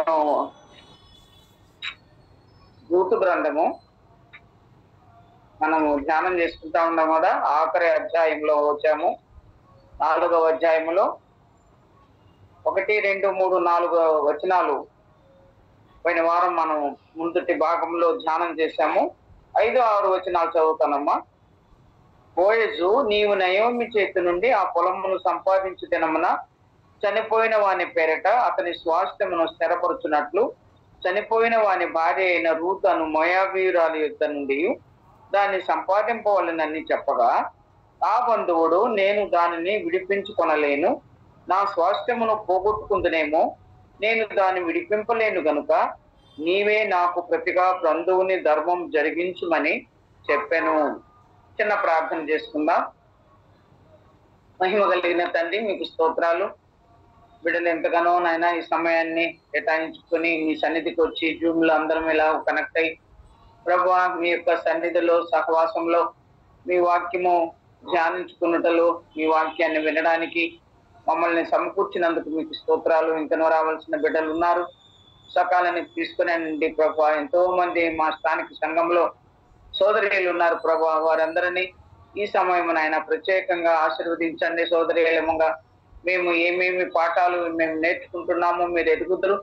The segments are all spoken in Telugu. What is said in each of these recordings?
మనం రూతు గ్రంథము మనము ధ్యానం చేసుకుంటా ఉన్నాం కదా. ఆఖరి అధ్యాయంలో వచ్చాము. 4వ అధ్యాయంలో 1, 2, 3, 4 వచనాలు పోయిన వారం మనం ముందుటి భాగంలో ధ్యానం చేశాము. 5, 6 వచనాలు చదువుతానమ్మా. బోయజు, నీవు నయోమి చేతి నుండి ఆ పొలమును సంపాదించు దినమున చనిపోయిన వాని పేరట అతని స్వాస్థ్యమును స్థిరపరుచున్నట్లు చనిపోయిన వాని భార్య అయిన రూతు అను మోయాబీయురాలి యుద్ధ నుండి దాన్ని సంపాదింపవలనని చెప్పగా, ఆ బంధువుడు, నేను దానిని విడిపించుకొనలేను, నా స్వాస్థ్యమును పోగొట్టుకుందునేమో, నేను దాన్ని విడిపింపలేను గనుక నీవే నాకు ప్రతిగా బంధువుని ధర్మం జరిగించుమని చెప్పాను. చిన్న ప్రార్థన చేసుకుందాం. మహిమ కలిగిన తండ్రి, మీకు స్తోత్రాలు. బిడ్డలు ఎంతగానో నాయన ఈ సమయాన్ని కేటాయించుకొని మీ సన్నిధికి వచ్చి జూమ్ లో అందరం ఇలా కనెక్ట్ అయ్యి ప్రభువా మీ యొక్క సన్నిధిలో సహవాసంలో మీ వాక్యము ధ్యానించుకున్నటలో మీ వాక్యాన్ని వినడానికి మమ్మల్ని సమకూర్చినందుకు మీకు స్తోత్రాలు. ఇంకనో రావాల్సిన బిడ్డలు ఉన్నారు, సకాలాన్ని తీసుకునేండి ప్రభువా. ఎంతో మంది మా స్థానిక సంఘంలో సోదరీలు ఉన్నారు ప్రభువా. వారందరినీ ఈ సమయం నాయన ప్రత్యేకంగా ఆశీర్వదించండి. సోదరీలముగా మేము ఏమేమి పాఠాలు మేము నేర్చుకుంటున్నామో మీరు ఎదుగుదురు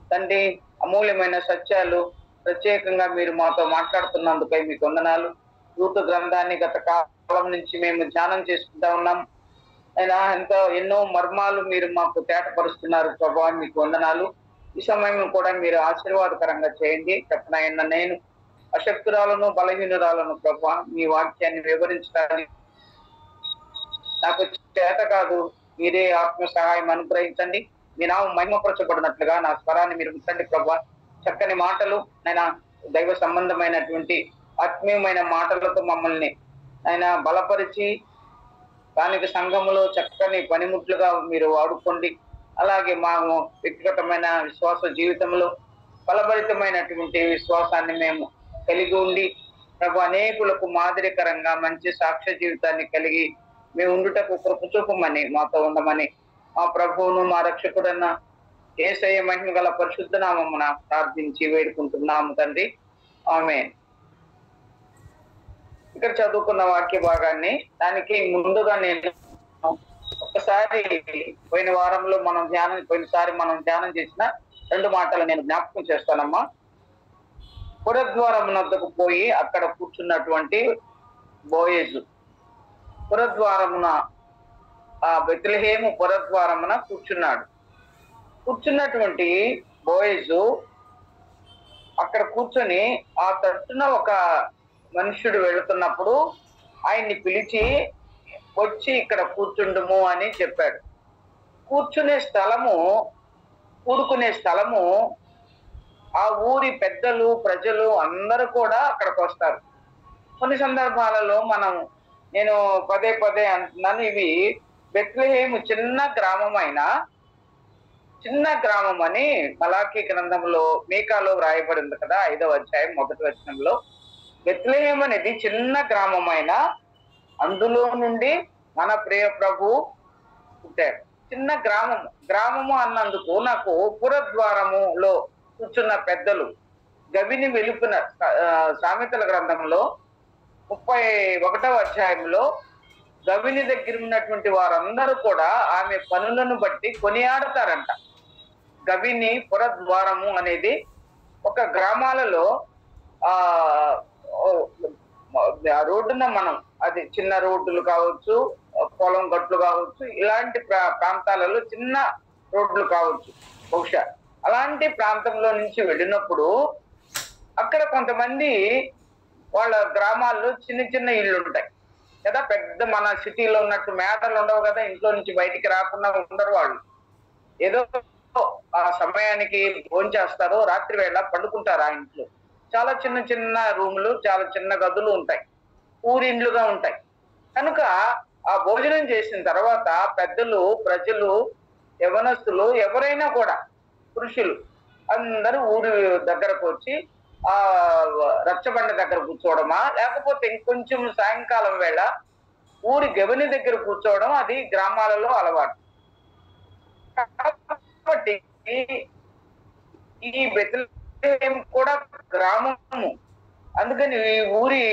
తండ్రి. అమూల్యమైన సత్యాలు ప్రత్యేకంగా మీరు మాతో మాట్లాడుతున్నందుకై మీకు వందనాలు. రూతు గ్రంథాన్ని గత కాలం నుంచి మేము ధ్యానం చేసుకుంటా ఉన్నాం అయినా ఎన్నో మర్మాలు మీరు మాకు తేటపరుస్తున్నారు ప్రభా, మీకు వందనాలు. ఈ సమయం కూడా మీరు ఆశీర్వాదకరంగా చేయండి. చెప్పనైనా నేను అశక్తురాలను బలహీనురాలను ప్రభా, మీ వాక్యాన్ని వివరించడానికి నాకు చేత కాదు, మీరే ఆత్మ సహాయం అనుగ్రహించండి. మీ నామం మహిమపరచబడినట్లుగా నా స్వరాన్ని మీరు ఉంచండి ప్రభా. చక్కని మాటలు నైనా దైవ సంబంధమైనటువంటి ఆత్మీయమైన మాటలతో మమ్మల్ని ఆయన బలపరిచి స్థానిక సంఘములో చక్కని పనిముట్లుగా మీరు వాడుకోండి. అలాగే మా వ్యక్తిగతమైన విశ్వాస జీవితంలో బలభరితమైనటువంటి విశ్వాసాన్ని మేము కలిగి ఉండి ప్రభు అనేకులకు మాదిరికరంగా మంచి సాక్ష్య జీవితాన్ని కలిగి మేము ఉండుటకు కృప చూపమని మాతో ఉండమని మా ప్రభువును మా రక్షకుడన్న యేసయ్య మహిమ గల పరిశుద్ధ నామమున ప్రార్థించి వేడుకుంటున్నాము తండ్రి, ఆమేన్. ఇక్కడ చదువుకున్న వాక్య భాగాన్ని దానికి ముందుగా నేను ఒకసారి పోయినసారి మనం ధ్యానం చేసిన 2 మాటలు నేను జ్ఞాపకం చేస్తానమ్మా. పురద్వారం వద్దకు పోయి అక్కడ కూర్చున్నటువంటి బోయజు, పురద్వారమున ఆ బెత్లెహేము పురద్వారమున కూర్చున్నటువంటి బోయజు అక్కడ కూర్చొని ఆ తట్టున ఒక మనుష్యుడు వెళుతున్నప్పుడు ఆయన్ని పిలిచి వచ్చి ఇక్కడ కూర్చుండుము అని చెప్పాడు. కూర్చునే స్థలము, కూడుకునే స్థలము ఆ ఊరి పెద్దలు ప్రజలు అందరూ కూడా అక్కడికి వస్తారు. కొన్ని సందర్భాలలో నేను పదే పదే అంటున్నాను, ఇవి బెత్లెహేము చిన్న గ్రామం అని మలాకీ గ్రంథంలో మీకాలో వ్రాయబడింది కదా, 5వ అధ్యాయం 1వ వచనంలో. బెత్లెహేం అనేది చిన్న గ్రామమైన అందులో నుండి మన ప్రియ ప్రభు పుట్టాడు. చిన్న గ్రామము అన్నందుకు నాకు పురద్వారములో కూర్చున్న పెద్దలు గవిని వెలుపున సామెతల గ్రంథంలో 31వ అధ్యాయంలో గవిని దగ్గర ఉన్నటువంటి వారందరూ కూడా ఆమె పనులను బట్టి కొనియాడతారంట. గవిని పురద్వారము అనేది ఒక గ్రామాలలో ఆ రోడ్డున మనం అది చిన్న రోడ్డులు కావచ్చు, పొలం గట్లు కావచ్చు, ఇలాంటి ప్రాంతాలలో చిన్న రోడ్లు కావచ్చు బహుశా. అలాంటి ప్రాంతంలో నుంచి వెళ్ళినప్పుడు అక్కడ కొంతమంది వాళ్ళ గ్రామాల్లో చిన్న చిన్న ఇళ్ళు ఉంటాయి కదా. పెద్ద మన సిటీలో ఉన్నట్టు మేటలు ఉండవు కదా, ఇంట్లో నుంచి బయటికి రాకుండా ఉండరు వాళ్ళు. ఏదో ఆ సమయానికి భోంచేస్తారు, రాత్రి వేళ పండుకుంటారు ఆ ఇంట్లో. చాలా చిన్న చిన్న రూములు, చాలా చిన్న గదులు ఉంటాయి, ఊరిండ్లుగా ఉంటాయి. కనుక ఆ భోజనం చేసిన తర్వాత పెద్దలు, ప్రజలు, యవనస్తులు ఎవరైనా కూడా పురుషులు అందరూ ఊరి దగ్గరకు వచ్చి ఆ రచ్చబండ దగ్గర కూర్చోవడమా, లేకపోతే ఇంకొంచెం సాయంకాలం వేళ ఊరి గవిని దగ్గర కూర్చోవడం అది గ్రామాలలో అలవాటు. కాబట్టి ఈ బెత్లెహేము కూడా గ్రామము. అందుకని ఈ ఊరి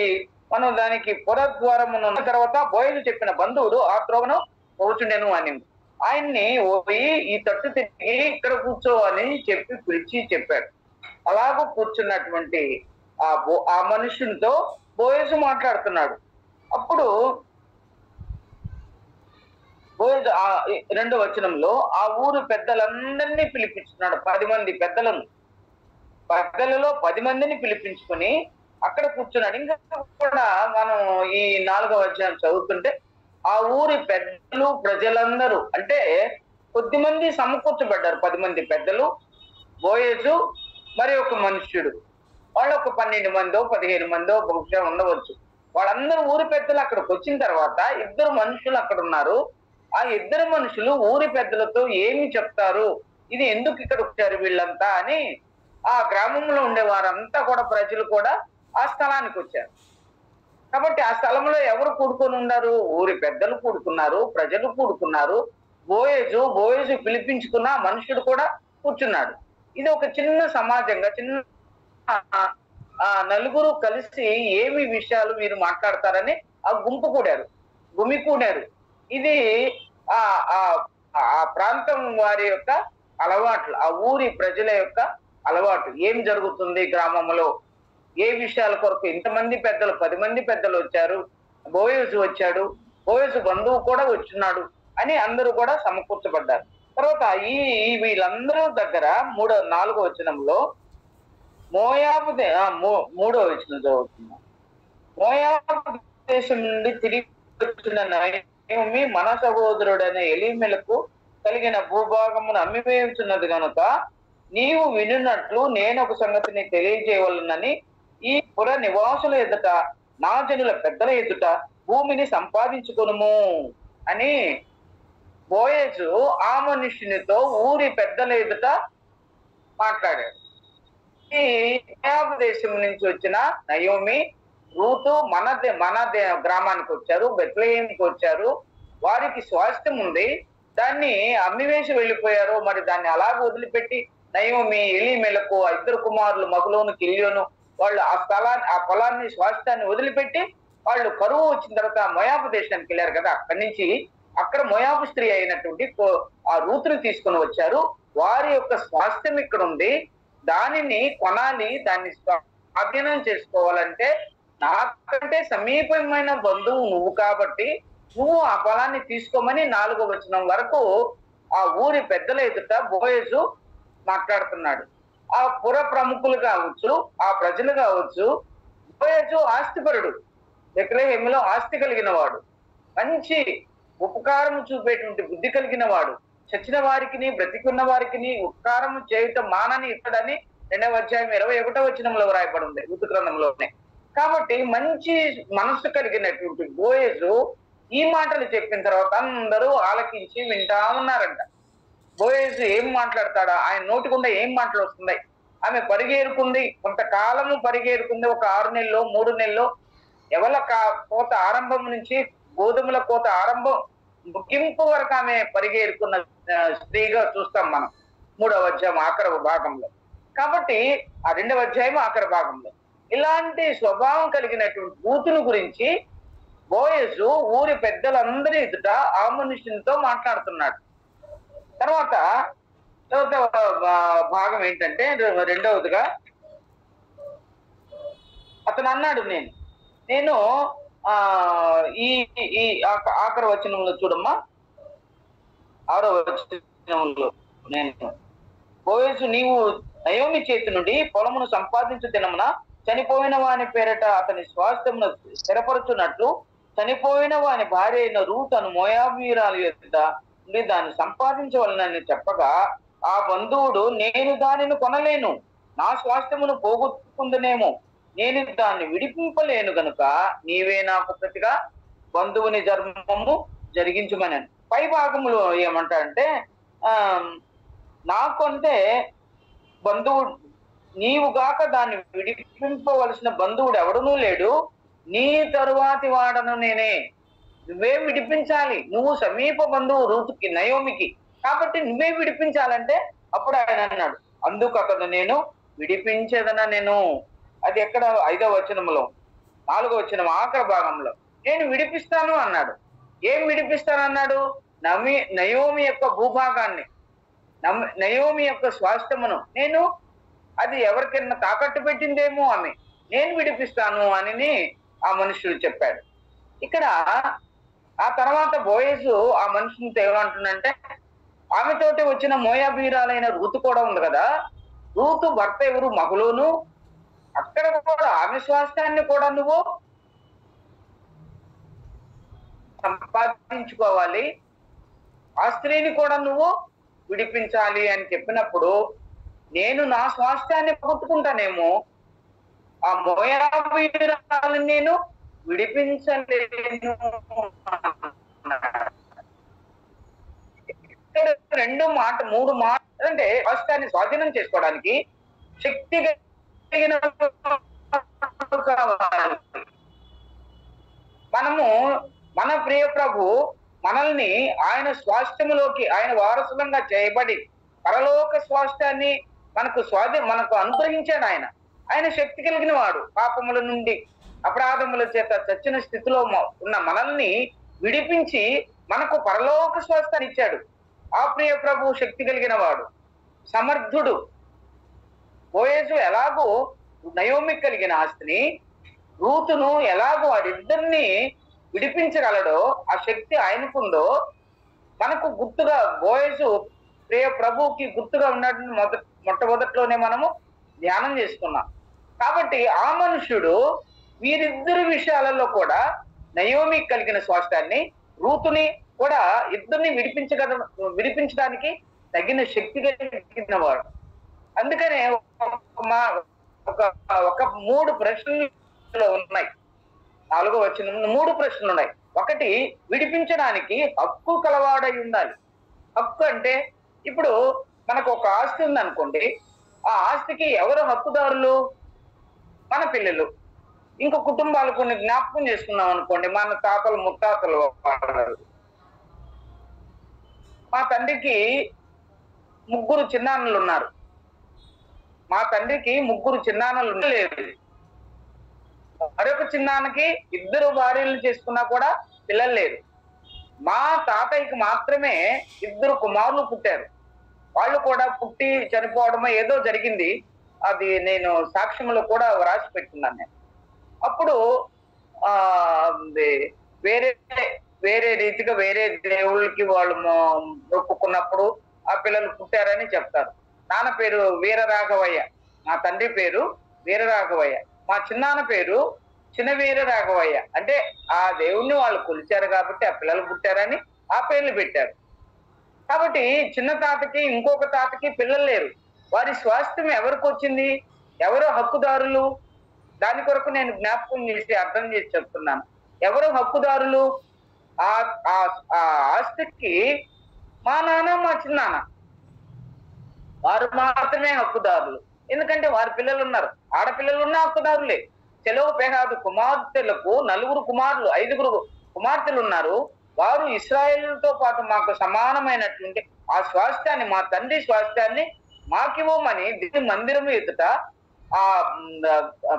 మనం దానికి పురద్వారం ఉన్న తర్వాత బోయజు చెప్పిన బంధువుడు ఆ త్రోవను పోచుండెను అని ఆయన్ని పోయి ఈ తట్టు తిరిగి ఇక్కడ కూర్చో అని చెప్పి పిలిచి చెప్పాడు. అలాగూ కూర్చున్నటువంటి ఆ మనుషునితో బోయజు మాట్లాడుతున్నాడు. అప్పుడు బోయజు 2వ వచనంలో ఆ ఊరు పెద్దలందరినీ పిలిపించుకున్నాడు. 10 మంది పెద్దలను, పెద్దలలో 10 మందిని పిలిపించుకొని అక్కడ కూర్చున్నాడు. ఇంకా కూడా మనం ఈ 4వ అధ్యాయం చదువుతుంటే ఆ ఊరి పెద్దలు ప్రజలందరూ అంటే కొద్దిమంది సమకూర్చబడ్డారు. 10 మంది పెద్దలు, బోయజు, మరి ఒక మనుష్యుడు. వాళ్ళు ఒక 12 మందో 15 మందో బహుశా ఉండవచ్చు. వాళ్ళందరూ ఊరి పెద్దలు అక్కడికి వచ్చిన తర్వాత 2 మనుషులు అక్కడ ఉన్నారు. ఆ 2 మనుషులు ఊరి పెద్దలతో ఏమి చెప్తారు, ఇది ఎందుకు ఇక్కడ వచ్చారు వీళ్ళంతా అని ఆ గ్రామంలో ఉండే వారంతా కూడా ప్రజలు కూడా ఆ స్థలానికి వచ్చారు. కాబట్టి ఆ స్థలంలో ఎవరు కూడుకొని ఉన్నారు? ఊరి పెద్దలు కూడుకున్నారు, ప్రజలు కూడుకున్నారు, బోయజు పిలిపించుకున్న మనుషుడు కూడా కూర్చున్నాడు. ఇది ఒక చిన్న సమాజంగా, చిన్న నలుగురు కలిసి ఏమి విషయాలు మీరు మాట్లాడతారని ఆ గుమికూడారు. ఇది ఆ ప్రాంతం వారి యొక్క అలవాట్లు, ఆ ఊరి ప్రజల యొక్క అలవాటు. ఏం జరుగుతుంది గ్రామంలో, ఏ విషయాల కొరకు ఇంతమంది పెద్దలు, 10 మంది పెద్దలు వచ్చారు, బోయజు వచ్చాడు, బోయజు బంధువు కూడా వచ్చున్నాడు అని అందరూ కూడా సమకూర్చబడ్డారు. తర్వాత ఈ వీళ్ళందరూ దగ్గర 4వ వచనంలో మోయాబు 3వ వచనం చదువుతున్నాం. మోయాబు దేశం నుండి తిరిగి వచ్చిన నయోమి మన సహోదరుడైన ఎలీమెలకు కలిగిన భూభాగమును అమ్మివేయుచున్నది గనుక నీవు వినున్నట్లు నేను ఒక సంగతిని తెలియజేయవలనని ఈ పుర నివాసుల ఎదుట, నా జనుల పెద్దల ఎదుట భూమిని సంపాదించుకొనుము అని బోయజు ఆ మనుష్యునితో ఊరి పెద్దల ఎదుట మాట్లాడాడు. ఈ మోయాబు దేశం నుంచి వచ్చిన నయోమి, రూతు మన గ్రామానికి వచ్చారు, బెత్లెహేముకి వచ్చారు. వారికి స్వాస్థ్యం ఉంది, దాన్ని అమ్మివేసి వెళ్ళిపోయారు. మరి దాన్ని అలాగ వదిలిపెట్టి నయోమి, ఎలీమెలకు 2 కుమారులు మగులోను, కిల్యోను వాళ్ళు ఆ పొలాన్ని, స్వాస్థ్యాన్ని వదిలిపెట్టి వాళ్ళు కరువు వచ్చిన తర్వాత మోయాబు దేశానికి వెళ్ళారు కదా. అక్కడ మోయాబు స్త్రీ అయినటువంటి ఆ రూతుని తీసుకొని వచ్చారు. వారి యొక్క స్వాస్థ్యం ఇక్కడ ఉంది, దానిని కొనాలి, దాన్ని స్వాధీనం చేసుకోవాలంటే నాకంటే సమీపమైన బంధువు నువ్వు కాబట్టి నువ్వు ఆ పొలాన్ని తీసుకోమని 4వ వచనం వరకు ఆ ఊరి పెద్దల ఎదుట బోయజు మాట్లాడుతున్నాడు. ఆ పుర ప్రముఖులు కావచ్చు, ఆ ప్రజలు కావచ్చు, బోయజు ఆస్తిపరుడు, బెత్లెహేములో ఆస్తి కలిగిన వాడు, మంచి ఉపకారం చూపేటువంటి బుద్ధి కలిగిన వాడు, చచ్చిన వారికి బ్రతికున్న వారికి ఉపకారం చేయటం మానని ఇతడని 2వ అధ్యాయం 21వ వచనంలో వ్రాయబడి ఉంది ఋతు గ్రంథంలోనే. కాబట్టి మంచి మనస్సు కలిగినటువంటి బోయజు ఈ మాటలు చెప్పిన తర్వాత అందరూ ఆలకించి వింటా ఉన్నారంట. బోయజు ఏం మాట్లాడతాడా, ఆయన నోటి గుండా ఏం మాటలు వస్తున్నాయి. ఆమె పరిగేరుకుంది, కొంతకాలము పరిగేరుకుంది, ఒక 6 నెలలో 3 నెలలో ఎవల కోత ఆరంభం నుంచి గోధుమల కోత ఆరంభం ముగింపు వరకు ఆమె పరిగేరుకున్న స్త్రీగా చూస్తాం మనం 3వ అధ్యాయం ఆఖరి భాగంలో. కాబట్టి ఆ 2వ అధ్యాయం ఆఖరి భాగంలో ఇలాంటి స్వభావం కలిగినటువంటి రూతును గురించి బోయజు ఊరి పెద్దలందరి ఎదుట ఆ మనుషునితో మాట్లాడుతున్నాడు. తర్వాత భాగం ఏంటంటే 2వదిగా అతను అన్నాడు, నేను ఈ ఆఖరి వచనంలో చూడమ్మా, 6వ వచనంలో నేను బోయజు నీవు నయోమి చేతి నుండి పొలమును సంపాదించు దినమున చనిపోయిన వాని పేరట అతని స్వాస్థ్యమును స్థిరపరచున్నట్లు చనిపోయిన వాని భార్య అయిన రూతను మోయాబీయురాలు ఎదుట నుండి దాన్ని సంపాదించవలనని చెప్పగా ఆ బంధువుడు నేను దానిని కొనలేను, నా స్వాస్థ్యమును పోగొట్టుకుందునేమో, నేను దాన్ని విడిపింపలేను గనుక నీవే నాకు ప్రతిగా బంధువుని ధర్మము జరిగించమని. పై భాగంలో ఏమంటాడంటే నాకంటే బంధువుడు నీవుగాక దాన్ని విడిపింపవలసిన బంధువుడు ఎవడనూ లేడు, నీ తరువాతి వాడను నేనే, నువ్వే విడిపించాలి, నువ్వు సమీప బంధువు రూతుకి, నయోమికి, కాబట్టి నువ్వే విడిపించాలంటే అప్పుడు ఆయన అన్నాడు అందుకు అతను నేను విడిపించేదన నేను. అది ఎక్కడ 5వ వచనంలో, 4వ వచనం ఆఖరి భాగంలో నేను విడిపిస్తాను అన్నాడు. ఏం విడిపిస్తానన్నాడు? నయోమి యొక్క భూభాగాన్ని, నయోమి యొక్క స్వాస్థ్యమును నేను, అది ఎవరికైనా తాకట్టు పెట్టిందేమో ఆమె, నేను విడిపిస్తాను అని ఆ మనుషుడు చెప్పాడు. ఇక్కడ ఆ తర్వాత బోయజు ఆ మనుషునితో ఏమంటుందంటే, ఆమెతోటి వచ్చిన మోయాబీరాలైన రూతు కూడా ఉంది కదా, రూతు భర్త ఎవరు? మహలోను. అక్కడ కూడా ఆమె స్వాస్థ్యాన్ని కూడా నువ్వు సంపాదించుకోవాలి, ఆ స్త్రీని కూడా నువ్వు విడిపించాలి అని చెప్పినప్పుడు, నేను నా స్వాస్థ్యాన్ని పోగొట్టుకుంటానేమో, ఆ మోయాబీరాలను నేను విడిపించలేను. మూడు మాట అంటే స్వాస్థ్యాన్ని స్వాధీనం చేసుకోవడానికి శక్తి కలిగిన కావాలి. మనము మన ప్రియ ప్రభు మనల్ని ఆయన స్వాస్థ్యములోకి, ఆయన వారసులంగా చేయబడి పరలోక స్వాస్థ్యాన్ని మనకు అనుగ్రహించాడు. ఆయన శక్తి కలిగిన వాడు. పాపముల నుండి, అపరాధముల చేత చచ్చిన స్థితిలో ఉన్న మనల్ని విడిపించి మనకు పరలోక స్వాస్థ్యాన్ని ఇచ్చాడు. ఆ ప్రియ ప్రభు శక్తి కలిగిన వాడు, సమర్థుడు. బోయజు ఎలాగో నయోమి కలిగిన ఆస్తిని, రూతును ఎలాగో వారిద్దరిని విడిపించగలడో, ఆ శక్తి ఆయనకుందో, మనకు గుర్తుగా బోయజు ప్రియ ప్రభువుకి గుర్తుగా ఉన్నట్టు మొట్టమొదట్లోనే మనము ధ్యానం చేసుకున్నాం. కాబట్టి ఆ మనుషుడు వీరిద్దరి విషయాలలో కూడా నయోమి కలిగిన స్వాస్థ్యాన్ని, రూతుని కూడా ఇద్దరిని విడిపించడానికి తగిన శక్తి కలిగిన వాడు. అందుకనే ఒక 3 ప్రశ్నలు ఉన్నాయి. 4వ వచనం 3 ప్రశ్నలు ఉన్నాయి. ఒకటి, విడిపించడానికి హక్కు కలవాడై ఉండాలి. హక్కు అంటే, ఇప్పుడు మనకు ఒక ఆస్తి ఉందనుకోండి, ఆ ఆస్తికి ఎవరు హక్కుదారులు? మన పిల్లలు. ఇంకో కుటుంబాలు కొన్ని జ్ఞాపకం చేసుకున్నాం అనుకోండి, మన తాతలు ముత్తాతలు. మా తండ్రికి 3 చిన్నాన్నలు ఉన్నారు. మా తండ్రికి 3 చిన్నాన్నలు లేదు. మరొక చిన్నాన్నకి 2 భార్యలు చేసుకున్నా కూడా పిల్లలు లేరు. మా తాతయ్యకి మాత్రమే 2 కుమారులు పుట్టారు. వాళ్ళు కూడా పుట్టి చనిపోవడమో ఏదో జరిగింది. అది నేను సాక్ష్యంలో కూడా రాసి పెట్టుకున్నాను నేను. అప్పుడు వేరే వేరే రీతిగా వేరే దేవుళ్ళకి వాళ్ళు మొక్కుకున్నప్పుడు ఆ పిల్లలు పుట్టారని చెప్తారు. నాన్న పేరు వీరరాఘవయ్య, మా తండ్రి పేరు వీరరాఘవయ్య, మా చిన్నాన్న పేరు చిన్న వీరరాఘవయ్య. అంటే ఆ దేవుణ్ణి వాళ్ళు కొలిచారు కాబట్టి ఆ పిల్లలు పుట్టారని ఆ పేర్లు పెట్టారు. కాబట్టి చిన్న తాతకి ఇంకొక తాతకి పిల్లలు లేరు. వారి స్వాస్థ్యం ఎవరికి వచ్చింది? ఎవరో హక్కుదారులు? దాని కొరకు నేను జ్ఞాపకం చేసి అర్థం చేసి చెప్తున్నాను. ఎవరు హక్కుదారులు? ఆ ఆస్తికి మా నాన్న, మా చిన్నాన్న, వారు మాత్రమే హక్కుదారులు. ఎందుకంటే వారి పిల్లలు ఉన్నారు. ఆడపిల్లలు ఉన్న హక్కుదారులే. సెలవు పేహాదు కుమార్తెలకు 4 కుమారులు, 5 కుమార్తెలు ఉన్నారు. వారు ఇశ్రాయేలుతో పాటు మాకు సమానమైనటువంటి ఆ స్వాస్థ్యాన్ని, మా తండ్రి స్వాస్థ్యాన్ని మాకివ్వమని దేవుని మందిరము ఎదుట, ఆ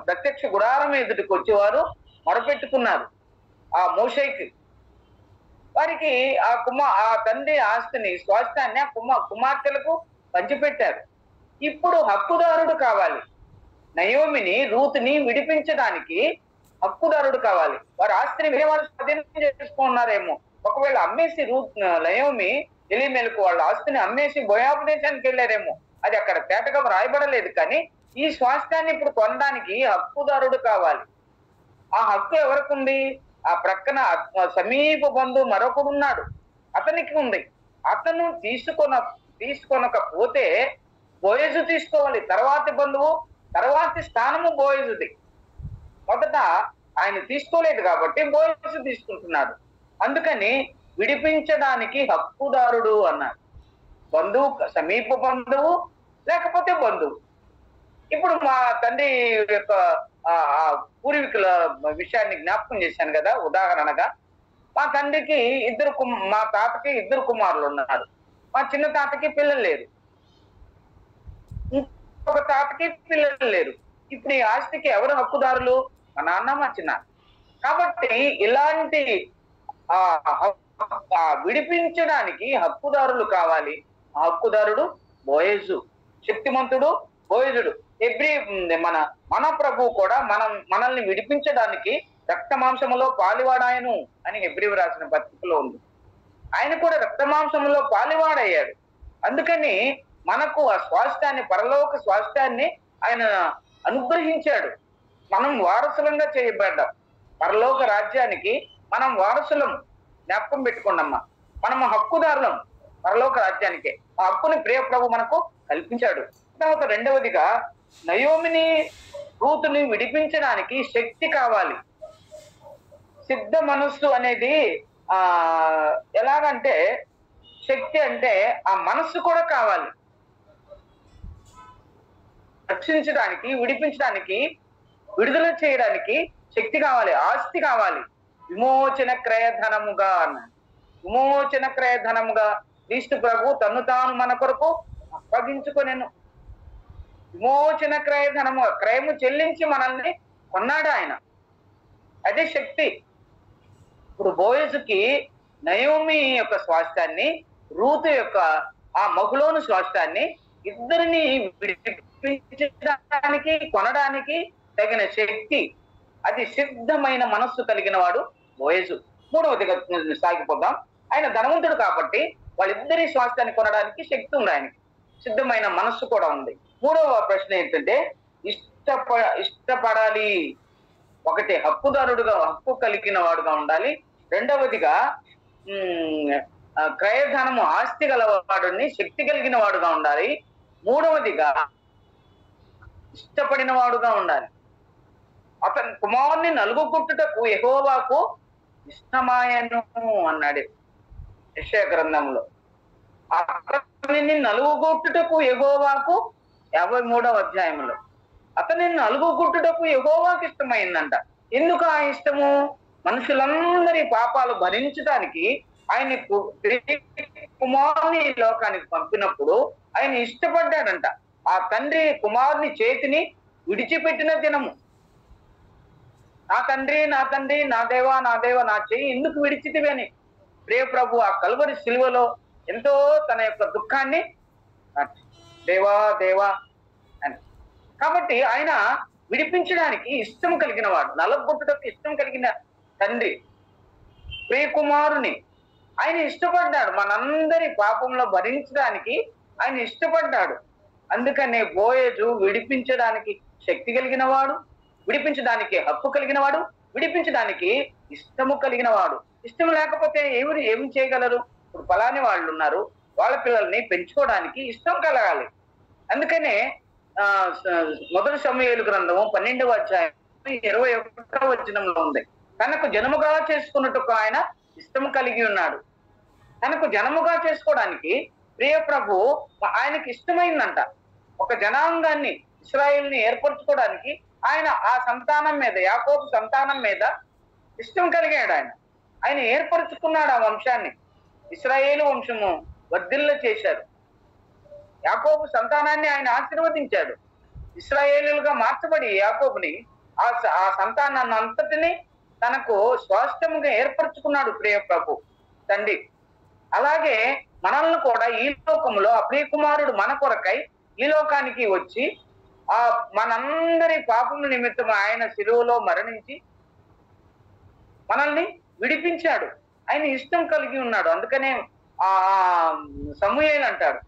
ప్రత్యక్ష గుడారం ఎదుటికి వచ్చేవారు మొరపెట్టుకున్నారు ఆ మోషేకి. వారికి ఆ తండ్రి ఆస్తిని, స్వాస్థ్యాన్ని ఆ కుమార్తెలకు పంచిపెట్టారు. ఇప్పుడు హక్కుదారుడు కావాలి. నయోమిని, రూతుని విడిపించడానికి హక్కుదారుడు కావాలి. వారి ఆస్తిని వేరే వాళ్ళు స్వాధీనం చేసుకున్నారేమో. ఒకవేళ అమ్మేసి నయోమి ఎలీమెలకు వాళ్ళ ఆస్తిని అమ్మేసి మోయాబు దేశానికి వెళ్ళారేమో. అది అక్కడ తేటగా రాయబడలేదు. కానీ ఈ స్వాస్థ్యాన్ని ఇప్పుడు కొనడానికి హక్కుదారుడు కావాలి. ఆ హక్కు ఎవరికి ఉంది? ఆ ప్రక్కన సమీప బంధువు మరొకడున్నాడు, అతనికి ఉంది. అతను తీసుకొనకపోతే బోయజు తీసుకోవాలి. తర్వాతి బంధువు, తర్వాతి స్థానము బోయజుది. మొదట ఆయన తీసుకోలేదు కాబట్టి బోయజు తీసుకుంటున్నాడు. అందుకని విడిపించడానికి హక్కుదారుడు అన్నాడు. బంధువు, సమీప బంధువు లేకపోతే బంధువు. ఇప్పుడు మా తండ్రి యొక్క పూర్వీకుల విషయాన్ని జ్ఞాపకం చేశాను కదా ఉదాహరణగా. మా తండ్రికి మా తాతకి 2 కుమారులు ఉన్నారు. మా చిన్న తాతకి పిల్లలు లేరు. మనకి పిల్లలు లేరు. ఇప్పుడు ఈ ఆస్తికి ఎవరు హక్కుదారులు? మా నాన్న, మా చిన్న. కాబట్టి ఇలాంటి ఆ విడిపించడానికి హక్కుదారులు కావాలి. ఆ హక్కుదారుడు బోయజు, శక్తిమంతుడు బోయజుడు. మన మన ప్రభువు కూడా మనల్ని విడిపించడానికి రక్త మాంసములో పాలివాడాయను అని హెబ్రీయులకు రాసిన పత్రికలో ఉంది. ఆయన కూడా రక్త మాంసములో పాలివాడయ్యాడు. అందుకని మనకు ఆ స్వాస్థ్యాన్ని, పరలోక స్వాస్థ్యాన్ని ఆయన అనుగ్రహించాడు. మనం వారసులంగా చేయబడ్డాం. పరలోక రాజ్యానికి మనం వారసులం. జ్ఞాపకం పెట్టుకోండమ్మా. మనం హక్కుదారులం పరలోక రాజ్యానికే. ఆ హక్కుని ప్రియ ప్రభు మనకు కల్పించాడు. తర్వాత రెండవదిగా నయోమిని, రూతుని విడిపించడానికి శక్తి కావాలి. సిద్ధ మనస్సు అనేది ఎలాగంటే, శక్తి అంటే ఆ మనస్సు కూడా కావాలి. రక్షించడానికి, విడిపించడానికి, విడుదల చేయడానికి శక్తి కావాలి, ఆస్తి కావాలి. విమోచన క్రయధనముగా అన్నాడు. విమోచన క్రయధనముగా క్రీస్తు ప్రభు తన్ను తాను మన కొరకు అప్పగించుకొనెను. విమోచన క్రయధనము, క్రయము చెల్లించి మనల్ని కొన్నాడు ఆయన. అదే శక్తి. ఇప్పుడు బోయజుకి నయోమి యొక్క స్వాస్థ్యాన్ని, రూతు యొక్క ఆ మగులోను స్వాస్థ్యాన్ని ఇద్దరిని విడిపించడానికి, కొనడానికి తగిన శక్తి, అది సిద్ధమైన మనస్సు కలిగిన వాడు బోయజు. మూడవదిగా సాగిపోదాం. ఆయన ధనవంతుడు కాబట్టి వాళ్ళిద్దరి స్వాస్థ్యాన్ని కొనడానికి శక్తి ఉంది ఆయనకి, సిద్ధమైన మనస్సు కూడా ఉంది. మూడవ ప్రశ్న ఏంటంటే, ఇష్టపడాలి. ఒకటి హక్కుదారుడుగా, హక్కు కలిగిన వాడుగా ఉండాలి. రెండవదిగా క్రయధనము, ఆస్తి గలవాడుని, శక్తి కలిగిన వాడుగా ఉండాలి. మూడవదిగా ఇష్టపడిన వాడుగా ఉండాలి. అతని కుమారుని నలుగుకొట్టుటకు యెహోవాకు ఇష్టమాయను అన్నాడు యెషయా గ్రంథంలో. అతనిని నలుగుకొట్టుటకు యెహోవాకు 53వ అధ్యాయంలో అతనిని నలుగుకొట్టుటకు యెహోవాకు ఇష్టమైందంట. ఎందుకు ఆ ఇష్టము? మనుషులందరి పాపాలు భరించడానికి ఆయన కుమారుని ఈ లోకానికి పంపినప్పుడు ఆయన ఇష్టపడ్డాడంట. ఆ తండ్రి కుమారుని చేతిని విడిచిపెట్టిన దినము, నా తండ్రి, నా తండ్రి, నా దేవా, నా దేవా, నా చెయ్యి ఎందుకు విడిచితివి అని ప్రియ ప్రభు ఆ కల్వరి శిలువలో ఎంతో తన యొక్క దుఃఖాన్ని, దేవా దేవా అని. కాబట్టి ఆయన విడిపించడానికి ఇష్టం కలిగిన వాడు, నలగొట్టుటకు ఇష్టం కలిగిన తండ్రి, ప్రియ కుమారుని ఆయన ఇష్టపడ్డాడు. మనందరి పాపంలో భరించడానికి ఆయన ఇష్టపడ్డాడు. అందుకనే బోయజు విడిపించడానికి శక్తి కలిగిన వాడు, విడిపించడానికి హక్కు కలిగిన వాడు, విడిపించడానికి ఇష్టము కలిగిన వాడు. ఇష్టం లేకపోతే ఏమి చేయగలరు? ఇప్పుడు ఫలాని వాళ్ళు ఉన్నారు, వాళ్ళ పిల్లల్ని పెంచుకోవడానికి ఇష్టం కలగాలి. అందుకనే మొదటి సమూయేలు గ్రంథము 12వ అధ్యాయం 21వ వచనంలో ఉంది, తనకు జనముగా చేసుకున్నట్టుకు ఆయన ఇష్టము కలిగి ఉన్నాడు. తనకు జనముగా చేసుకోవడానికి ప్రియ ప్రభు ఆయనకి ఇష్టమైందంట. ఒక జనాంగాన్ని, ఇశ్రాయేలుని ఏర్పరచుకోవడానికి ఆయన ఆ సంతానం మీద, యాకోబు సంతానం మీద ఇష్టం కలిగాడు. ఆయన ఏర్పరచుకున్నాడు ఆ వంశాన్ని. ఇశ్రాయేలు వంశము వర్ధిల్ల చేశారు. యాకోబు సంతానాన్ని ఆయన ఆశీర్వదించాడు. ఇశ్రాయేలుగా మార్చబడి యాకోబుని, ఆ సంతానాన్ని అంతటిని తనకు స్వాస్థ్యముగా ఏర్పరచుకున్నాడు ప్రియ ప్రభు తండ్రి. అలాగే మనల్ని కూడా ఈ లోకంలో ఆ ప్రియ కుమారుడు మన కొరకై ఈ లోకానికి వచ్చి ఆ మనందరి పాపముల నిమిత్తం ఆయన శిలువలో మరణించి మనల్ని విడిపించాడు. ఆయన ఇష్టం కలిగి ఉన్నాడు. అందుకనే ఆ సమూయేలు అంటాడు,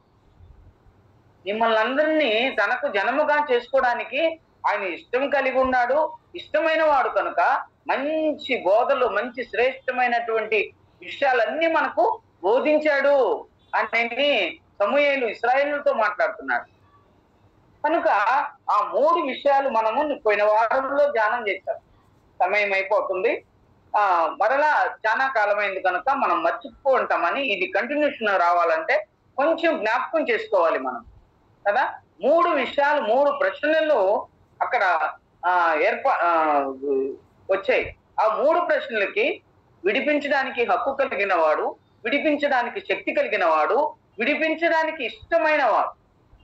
మిమ్మల్ని అందరినీ తనకు జనముగా చేసుకోవడానికి ఆయన ఇష్టం కలిగి ఉన్నాడు. ఇష్టమైన వాడు కనుక మంచి బోధలు, మంచి శ్రేష్టమైనటువంటి విషయాలన్నీ మనకు బోధించాడు అని సమూయేలు ఇశ్రాయేలుతో మాట్లాడుతున్నాడు. కనుక ఆ 3 విషయాలు మనము పోయిన వారంలో ధ్యానం చేశాం. సమయం అయిపోతుంది, మరలా చాలా కాలమైంది కనుక మనం మర్చిపోంటామని, ఇది కంటిన్యూషన్ రావాలంటే కొంచెం జ్ఞాపకం చేసుకోవాలి మనం కదా. 3 విషయాలు, 3 ప్రశ్నలు అక్కడ వచ్చాయి. ఆ 3 ప్రశ్నలకి విడిపించడానికి హక్కు కలిగిన వాడు, విడిపించడానికి శక్తి కలిగిన వాడు, విడిపించడానికి ఇష్టమైన వాడు.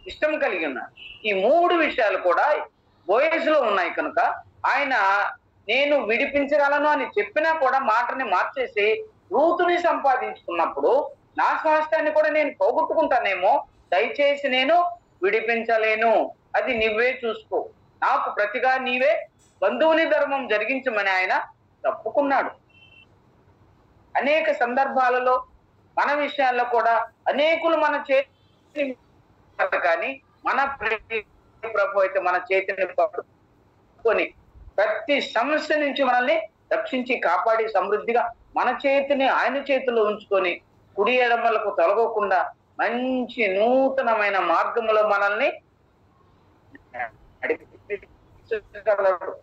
ఇష్టం కలిగి ఉన్నాడు. ఈ 3 విషయాలు కూడా బోయజులో ఉన్నాయి కనుక ఆయన నేను విడిపించగలను అని చెప్పినా కూడా మాటని మార్చేసి రూతుని సంపాదించుకున్నప్పుడు నా స్వాస్థ్యాన్ని కూడా నేను పోగొట్టుకుంటానేమో, దయచేసి నేను విడిపించలేను, అది నువ్వే చూసుకో, నాకు ప్రతిగా నీవే బంధువుని ధర్మం జరిగించమని ఆయన తప్పుకున్నాడు. అనేక సందర్భాలలో మన విషయాల్లో కూడా అనేకులు మన చేతిని కానీ మన ప్రభు అయితే మన చేతిని పట్టుకొని ప్రతి సమస్య నుంచి మనల్ని రక్షించి కాపాడి సమృద్ధిగా మన చేతిని ఆయన చేతిలో ఉంచుకొని కుడి ఎడమలకు తొలగకుండా మంచి నూతనమైన మార్గంలో మనల్ని నడిపించగలడు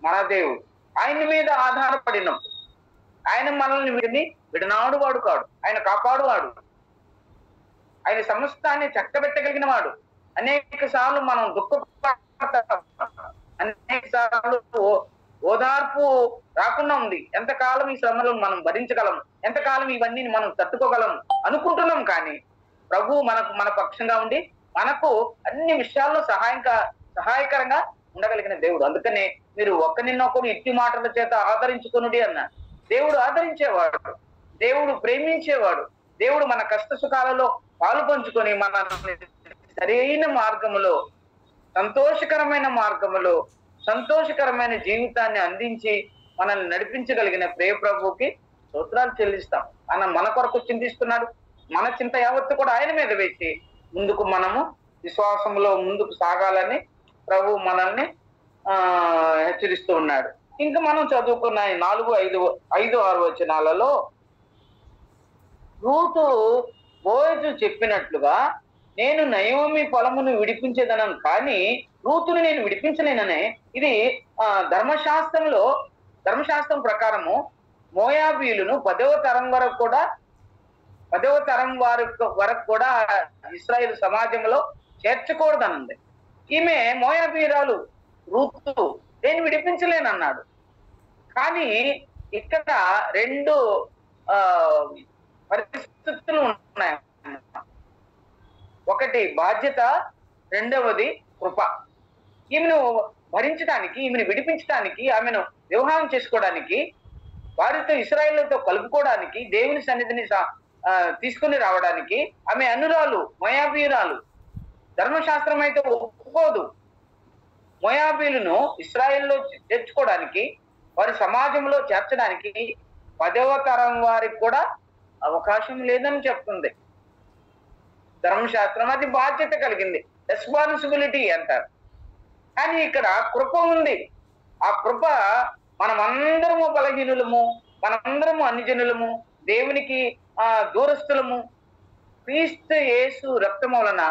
మన దేవుడు. ఆయన మీద ఆధారపడినప్పుడు ఆయన మనల్ని విడనాడు వాడు కాడు, ఆయన కాపాడువాడు, ఆయన సమస్తాన్ని చక్కబెట్టగలిగిన వాడు. అనేక సార్లు మనం దుఃఖపడతాం, అనేక సార్లు ఓదార్పు రాకుండా ఉంది. ఎంతకాలం ఈ శ్రమలను మనం భరించగలం, ఎంతకాలం ఇవన్నీ మనం తట్టుకోగలం అనుకుంటున్నాం. కానీ ప్రభు మన పక్షంగా ఉండి మనకు అన్ని విషయాల్లో సహాయకరంగా ఉండగలిగిన దేవుడు. అందుకనే మీరు ఒకరినొకరు ఇట్టి మాటల చేత ఆదరించుకొనుడి అన్నాడు. దేవుడు ఆదరించేవాడు, దేవుడు ప్రేమించేవాడు, దేవుడు మన కష్ట సుఖాలలో పాలు పంచుకొని మన సరైన మార్గములో, సంతోషకరమైన మార్గములో సంతోషకరమైన జీవితాన్ని అందించి మనల్ని నడిపించగలిగిన ప్రియ ప్రభువుకి స్తోత్రాలు చెల్లిస్తాం. ఆయన మన కొరకు చింతిస్తున్నాడు. మన చింత యావత్తు కూడా ఆయన మీద వేసి ముందుకు మనము విశ్వాసంలో ముందుకు సాగాలని ప్రభు మనల్ని హెచ్చరిస్తూ ఉన్నాడు. ఇంకా మనం చదువుకున్న 4, 5, 6 వచనాలలో రూతు బోయజు చెప్పినట్లుగా నేను నయోమి పొలమును విడిపించేదనను, కానీ రూతుని నేను విడిపించలేననే. ఇది ధర్మశాస్త్రం ప్రకారము మోయాబీయులను 10వ తరం వరకు కూడా ఇశ్రాయేలు సమాజంలో చేర్చకూడదనుంది. ఈమె మోయాబీయురాలు రూతు, నేను విడిపించలేనన్నాడు. కానీ ఇక్కడ 2 పరిస్థితులు ఉన్నాయి. ఒకటి బాధ్యత, రెండవది కృప. ఈమెను భరించడానికి, ఈమెను విడిపించడానికి, ఆమెను వివాహం చేసుకోవడానికి, వారితో ఇశ్రాయేలుతో కలుపుకోవడానికి, దేవుని సన్నిధిని తీసుకుని రావడానికి ఆమె అనురాలు, మోయాబీయురాలు. ధర్మశాస్త్రం అయితే ఒప్పుకోదు. మోయాబీయులను ఇశ్రాయేల్లో చేర్చుకోవడానికి, వారి సమాజంలో చేర్చడానికి 10వ తరం వారికి కూడా అవకాశం లేదని చెప్తుంది ధర్మశాస్త్రం. అది బాధ్యత కలిగింది, రెస్పాన్సిబిలిటీ అంటారు. కానీ ఇక్కడ కృప ఉంది. ఆ కృప మనమందరము బలహీనులము, మనమందరము అన్యజనులము, దేవునికి దూరస్తులము. క్రీస్తు యేసు రక్తము వలన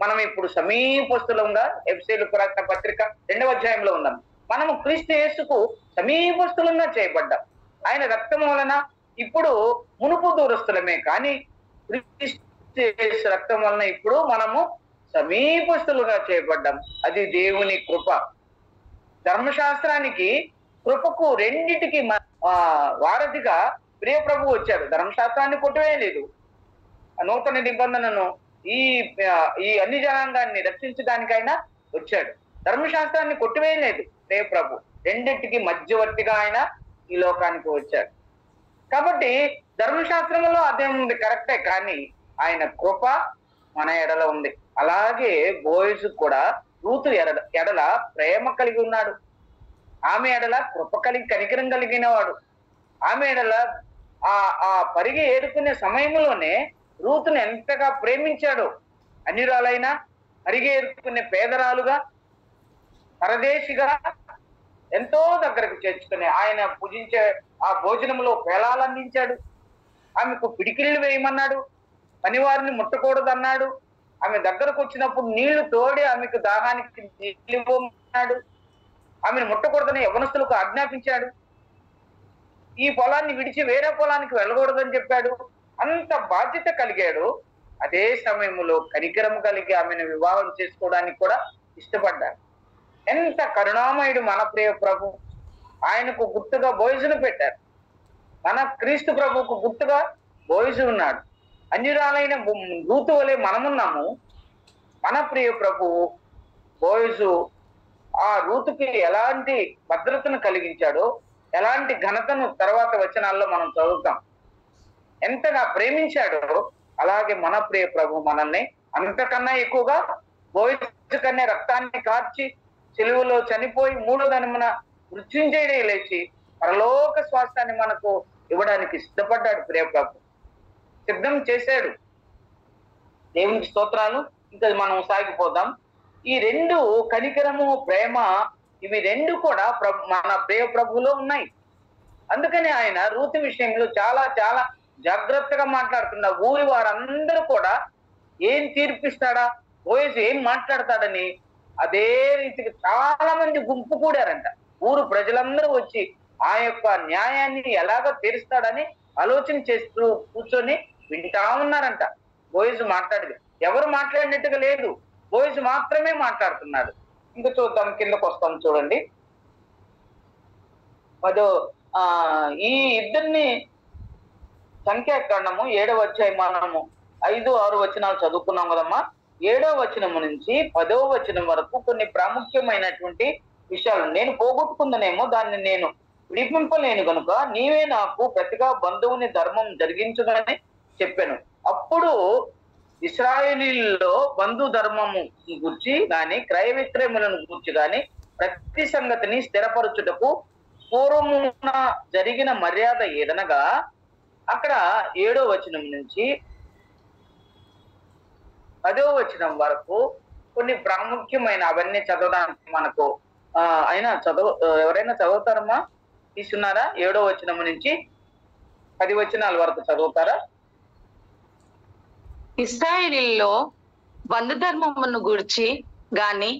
మనం ఇప్పుడు సమీపస్తులంగా, ఎఫెసీయులకు రాసిన పత్రిక 2వ అధ్యాయంలో ఉన్నాం. మనము క్రీస్తు యేసుకు సమీపస్తులంగా చేయబడ్డాం. ఆయన రక్తము వలన ఇప్పుడు మునుపు దూరస్తులమే, కానీ క్రీస్తు యేసు రక్తం వలన ఇప్పుడు మనము సమీపస్తులుగా చేయబడ్డాం. అది దేవుని కృప. ధర్మశాస్త్రానికి కృపకు రెండిటికి వారధిగా ప్రియ ప్రభు వచ్చాడు. ధర్మశాస్త్రాన్ని కొట్టివేయలేదు. నూతన నిబంధనను ఈ అన్ని జనాంగాన్ని రక్షించడానికైనా వచ్చాడు. ధర్మశాస్త్రాన్ని కొట్టివేయలేదు ప్రియ ప్రభు. రెండింటికి మధ్యవర్తిగా ఆయన ఈ లోకానికి వచ్చాడు. కాబట్టి ధర్మశాస్త్రంలో అదే ఉంది, కరెక్టే. కానీ ఆయన కృప మన ఎడల ఉంది. అలాగే బోయజు కూడా రూతు ఎడల ప్రేమ కలిగి ఉన్నాడు. ఆమె ఎడల కృప కనికరం కలిగిన వాడు. ఆమె ఎడల ఆ పరిగి ఏరుకునే సమయంలోనే రూతుని ఎంతగా ప్రేమించాడు. అన్యురాలైనా పరిగి ఏరుకునే పేదరాలుగా, పరదేశిగా ఎంతో దగ్గరకు చేర్చుకుని ఆయన పూజించే ఆ భోజనంలో పేలాలు అందించాడు. ఆమెకు పిడికిళ్ళు వేయమన్నాడు, పనివారిని ముట్టకూడదన్నాడు. ఆమె దగ్గరకు వచ్చినప్పుడు నీళ్లు తోడి ఆమెకు దాహానికి నీళ్ళు ఇవ్వమన్నాడు. ఆమెను ముట్టకూడదని యవనస్తులకు ఆజ్ఞాపించాడు. ఈ పొలాన్ని విడిచి వేరే పొలానికి వెళ్ళకూడదని చెప్పాడు. అంత బాధ్యత కలిగాడు. అదే సమయంలో కనికరం కలిగి ఆమెను వివాహం చేసుకోవడానికి కూడా ఇష్టపడ్డాడు. ఎంత కరుణామయుడు మన ప్రియ ప్రభు. ఆయనకు గుర్తుగా బోయజును పెట్టారు. మన క్రీస్తు ప్రభువుకు గుర్తుగా బోయజు ఉన్నాడు. అన్యురాలైన రూతు వలె మనమున్నాము. మన ప్రియ ప్రభువు బోయజు ఆ రూతుకి ఎలాంటి భద్రతను కలిగించాడో, ఎలాంటి ఘనతను తర్వాత వచనాల్లో మనం చదువుతాం. ఎంతగా ప్రేమించాడో అలాగే మన ప్రియ ప్రభు మనల్ని అంతకన్నా ఎక్కువగా బోయజు కన్నా రక్తాన్ని కార్చి చెలువలో చనిపోయి మూడో దినమున మృత్యుంజయుడే లేచి పరలోక స్వాస్థాన్ని మనకు ఇవ్వడానికి సిద్ధపడ్డాడు. ప్రియ ప్రభు సిద్ధం చేశాడు. దేవునికి స్తోత్రాలు. ఇంకా మనం సాగిపోదాం. ఈ రెండు, కనికరము, ప్రేమ, ఇవి రెండు కూడా మన ప్రియ ప్రభువులో ఉన్నాయి. అందుకని ఆయన రూతు విషయంలో చాలా చాలా జాగ్రత్తగా మాట్లాడుతున్న ఊరి వారందరూ కూడా ఏం తీర్పిస్తాడా, బోయజు ఏం మాట్లాడతాడని అదే రీతికి చాలా మంది గుంపు కూడారంట. ఊరు ప్రజలందరూ వచ్చి ఆ యొక్క న్యాయాన్ని ఎలాగ తీరుస్తాడని ఆలోచన చేస్తూ కూర్చొని వింటా ఉన్నారంట. బోయజు మాట్లాడేది ఎవరు మాట్లాడినట్టుగా లేదు, బోయజు మాత్రమే మాట్లాడుతున్నాడు. ఇంకా చూద్దాం, కిందకు వస్తాం చూడండి. ఈ ఇద్దరిని సంఖ్యాకాండము 7వ అధ్యాయం మనము 5, 6 వచనాలు చదువుకున్నాం కదమ్మా. 7వ వచనము నుంచి 10వ వచనం వరకు కొన్ని ప్రాముఖ్యమైనటువంటి విషయాలు. నేను పోగొట్టుకుందనేమో దాన్ని నేను విడిపింపలేను గనుక నీవే నాకు ప్రతిగా బంధువుని ధర్మం జరిగించుదని చెప్పాను. అప్పుడు ఇశ్రాయేలీల్లో బంధు ధర్మము గురించి గాని క్రయ విక్రయములను గురించి గాని ప్రతి సంగతిని స్థిరపరచుటకు పూర్వమున జరిగిన మర్యాద ఏదనగా, అక్కడ 7వ వచనం నుంచి 10వ వచనం వరకు కొన్ని ప్రాముఖ్యమైన అవన్నీ చదవడానికి మనకు అయినా ఎవరైనా చదువుతారమ్మా? తీసుకున్నారా? 7వ వచనం నుంచి 10 వచనాల వరకు చదువుతారా? ఇశ్రాయేలీల్లో బంధుధర్మమును గూర్చి గాని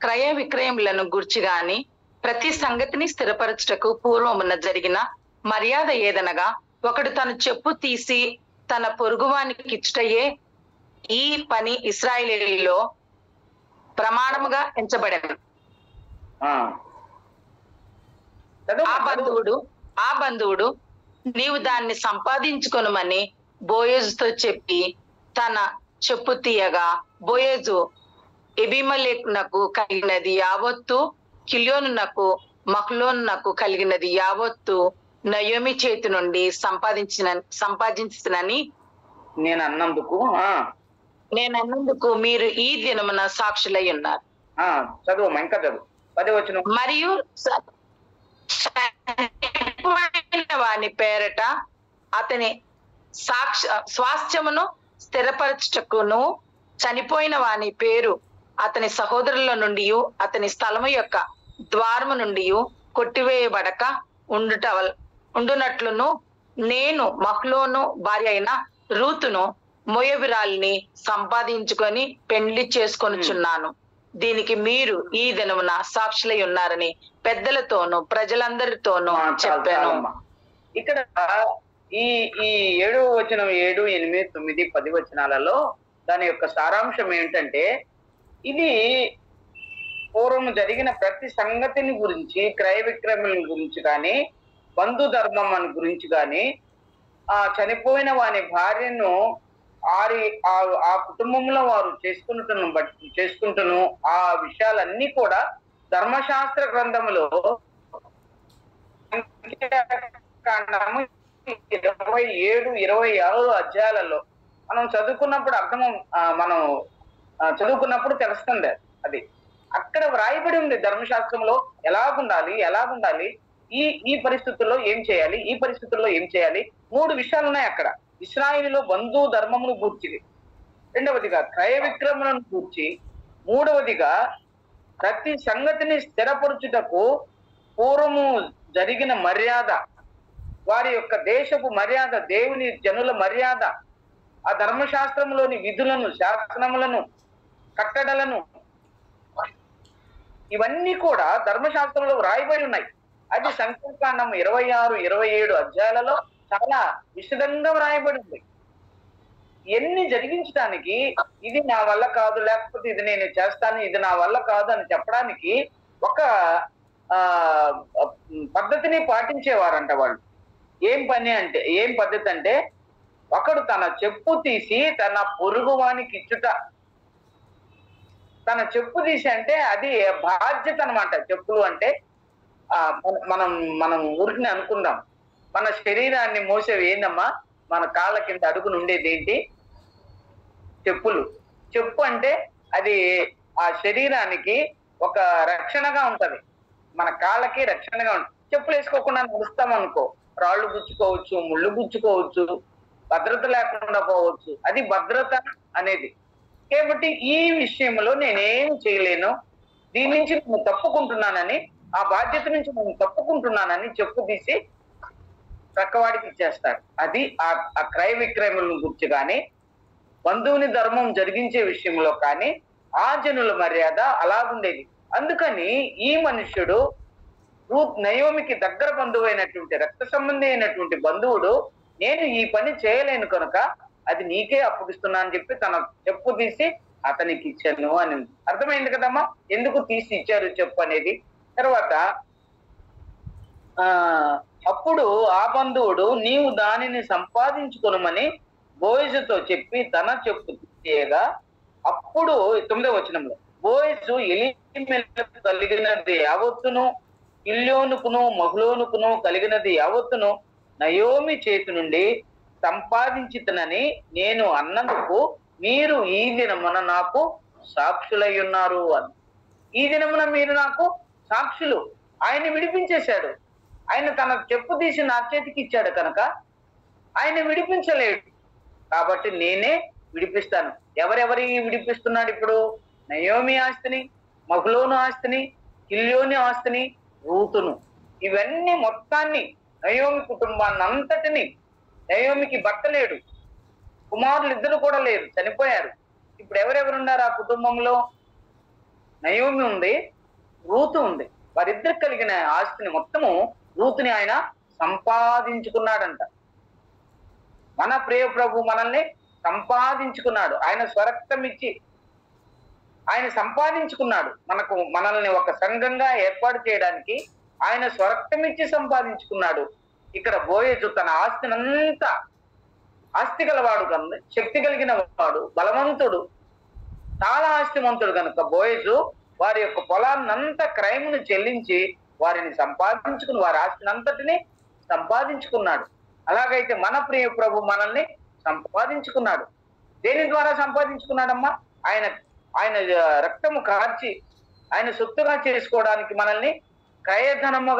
క్రయ విక్రయములను గూర్చి గాని ప్రతి సంగతిని స్థిరపరచుటకు పూర్వమున జరిగిన మర్యాద ఏదనగా, ఒకడు తన చెప్పు తీసి తన పొరుగువానికి ఇచ్చుటయే ఈ పని ఇశ్రాయేలీలో ప్రమాణముగా ఎంచబడెను. ఆ బంధువుడు నీవు దాన్ని సంపాదించుకొనుమని బోయజుతో చెప్పి తన చెప్పు తీయగా, బోయజు ఎబీమెలెకునకు కలిగినది యావత్తు, కిల్యోనునకు మహ్లోనునకు కలిగినది యావత్తు నయోమి చేతి నుండి సంపాదించినని నేను అన్నందుకు మీరు ఈ దినమున సాక్షులై ఉన్నారు. చదువు ఇంకా చదువు 10వ వచనం. మరియు వాని పేరట అతని స్వాస్థ్యమును స్థిరపరచుటకును చనిపోయిన వాని పేరు అతని సహోదరుల నుండి అతని స్థలము యొక్క ద్వారము నుండి కొట్టివేయబడక ఉండునట్లును నేను మహ్లోను భార్య అయిన రూతును మోయబిరాల్ని సంపాదించుకొని పెండ్లి చేసుకొనుచున్నాను. దీనికి మీరు ఈ దినమున సాక్షులై ఉన్నారని పెద్దలతోనూ ప్రజలందరితోనూ చెప్పాను. ఇక్కడ ఈ 7వ వచనం 7, 8, 9, 10 వచనాలలో దాని యొక్క సారాంశం ఏంటంటే, ఇది పూర్వం జరిగిన ప్రతి సంగతిని గురించి, క్రయ విక్రయముల గురించి కానీ, బంధు ధర్మం అని గురించి కానీ, ఆ చనిపోయిన వాని భార్యను ఆ కుటుంబంలో వారు చేసుకుంటును ఆ విషయాలన్నీ కూడా ధర్మశాస్త్ర గ్రంథములో 27, 26 అధ్యాయాలలో మనం చదువుకున్నప్పుడు తెలుస్తుంది. అది అక్కడ వ్రాయబడి ఉంది. ధర్మశాస్త్రంలో ఎలాగుండాలి, ఈ పరిస్థితుల్లో ఏం చేయాలి, ఈ పరిస్థితుల్లో ఏం చేయాలి. 3 విషయాలు ఉన్నాయి అక్కడ. ఇశ్రాయేలులో బంధు ధర్మమును గూర్చి, రెండవదిగా క్రయ విక్రయములను గూర్చి, మూడవదిగా ప్రతి సంగతిని స్థిరపరచుటకు పూర్వము జరిగిన మర్యాద, వారి యొక్క దేశపు మర్యాద, దేవుని జనుల మర్యాద, ఆ ధర్మశాస్త్రంలోని విధులను, శాసనములను, కట్టడలను, ఇవన్నీ కూడా ధర్మశాస్త్రంలో రాయబడి ఉన్నాయి. అది సంఖ్యాకాండం 26, 27 అధ్యాయాలలో చాలా విశదంగా వ్రాయబడింది. ఎన్ని జరిగించడానికి ఇది నా వల్ల కాదు, లేకపోతే ఇది నేను చేస్తాను, ఇది నా వల్ల కాదు అని చెప్పడానికి ఒక పద్ధతిని పాటించేవారంట వాళ్ళు. ఏం పద్ధతి అంటే, ఒకడు తన చెప్పు తీసి తన పొరుగువానికి ఇచ్చుట. తన చెప్పు తీసి అంటే అది బాధ్యత అన్నమాట. చెప్పులు అంటే మనం మనం ఊరిని అనుకుందాం, మన శరీరాన్ని మోసేవి ఏందమ్మా, మన కాళ్ళ కింద అడుగును ఉండేది ఏంటి? చెప్పులు. చెప్పు అంటే అది ఆ శరీరానికి ఒక రక్షణగా ఉంటది, మన కాళ్ళకి రక్షణగా ఉంటుంది. చెప్పులు వేసుకోకుండా నడుస్తాం అనుకో, రాళ్ళు గుచ్చుకోవచ్చు, ముళ్ళు గుచ్చుకోవచ్చు, భద్రత లేకుండా పోవచ్చు. అది భద్రత అనేది. కాబట్టి ఈ విషయంలో నేనేం చేయలేను, దీని నుంచి నేను తప్పుకుంటున్నానని, ఆ బాధ్యత నుంచి నేను తప్పుకుంటున్నానని చెప్పు తీసి ప్రక్కవాడికి ఇచ్చేస్తాడు. అది ఆ క్రయ విక్రయములను గురించి కానీ, బంధువుని ధర్మం జరిగించే విషయంలో కానీ ఆ జనుల మర్యాద అలాగుండేది. అందుకని ఈ మనుష్యుడు నయోమికి దగ్గర బంధువు అయినటువంటి, రక్త సంబంధి అయినటువంటి బంధువుడు, నేను ఈ పని చేయలేను కనుక అది నీకే అప్పగిస్తున్నా అని చెప్పి తన చెప్పు తీసి అతనికి ఇచ్చాను అని. అర్థమైంది కదమ్మా ఎందుకు తీసి ఇచ్చారు చెప్పు అనేది. తర్వాత అప్పుడు ఆ బంధువుడు నీవు దానిని సంపాదించుకొనమని బోయజుతో చెప్పి తన చెప్పు తీయగా, అప్పుడు 9వ వచనంలో బోయజు ఎలీమెలెకు కలిగినది యావత్తును, కిల్యోనుకును మహ్లోనుకును కలిగినది యావత్తును నయోమి చేతి నుండి సంపాదించితనని నేను అన్నందుకు మీరు ఈ దినమున నాకు సాక్షులై ఉన్నారు అని. ఈ దినమున మీరు నాకు సాక్షులు. ఆయన విడిపించేశాడు. ఆయన తన చెప్పు తీసి నా చేతికి ఇచ్చాడు కనుక ఆయన విడిపించలేడు, కాబట్టి నేనే విడిపిస్తాను. ఎవరెవరి విడిపిస్తున్నాడు ఇప్పుడు? నయోమి ఆస్తిని, మహ్లోను ఆస్తిని, కిల్యోని ఆస్తిని, రూతును. ఇవన్నీ మొత్తాన్ని, నయోమి కుటుంబాన్ని అంతటిని. నయోమికి భర్త లేడు, కుమారులు ఇద్దరు కూడా లేరు, చనిపోయారు. ఇప్పుడు ఎవరెవరున్నారు ఆ కుటుంబంలో? నయోమి ఉంది, రూతు ఉంది. వారిద్దరికి కలిగిన ఆస్తిని మొత్తము రూతుని ఆయన సంపాదించుకున్నాడంట. మన ప్రియ ప్రభు మనల్ని సంపాదించుకున్నాడు. ఆయన స్వరక్తం ఇచ్చి ఆయన సంపాదించుకున్నాడు. మనల్ని ఒక సంఘంగా ఏర్పాటు చేయడానికి ఆయన స్వరక్తం ఇచ్చి సంపాదించుకున్నాడు. ఇక్కడ బోయజు తన ఆస్తినంతా, ఆస్తి గలవాడు కనుక, శక్తి కలిగిన వాడు, బలవంతుడు, చాలా ఆస్తిమంతుడు కనుక బోయజు వారి యొక్క పొలాన్నంతా క్రయమును చెల్లించి వారిని సంపాదించుకుని, వారి ఆస్తినంతటిని సంపాదించుకున్నాడు. అలాగైతే మన ప్రియ ప్రభు మనల్ని సంపాదించుకున్నాడు. దేని ద్వారా సంపాదించుకున్నాడమ్మా? ఆయన రక్తము కార్చి ఆయన సొత్తుగా చేసుకోవడానికి మనల్ని క్రయధనము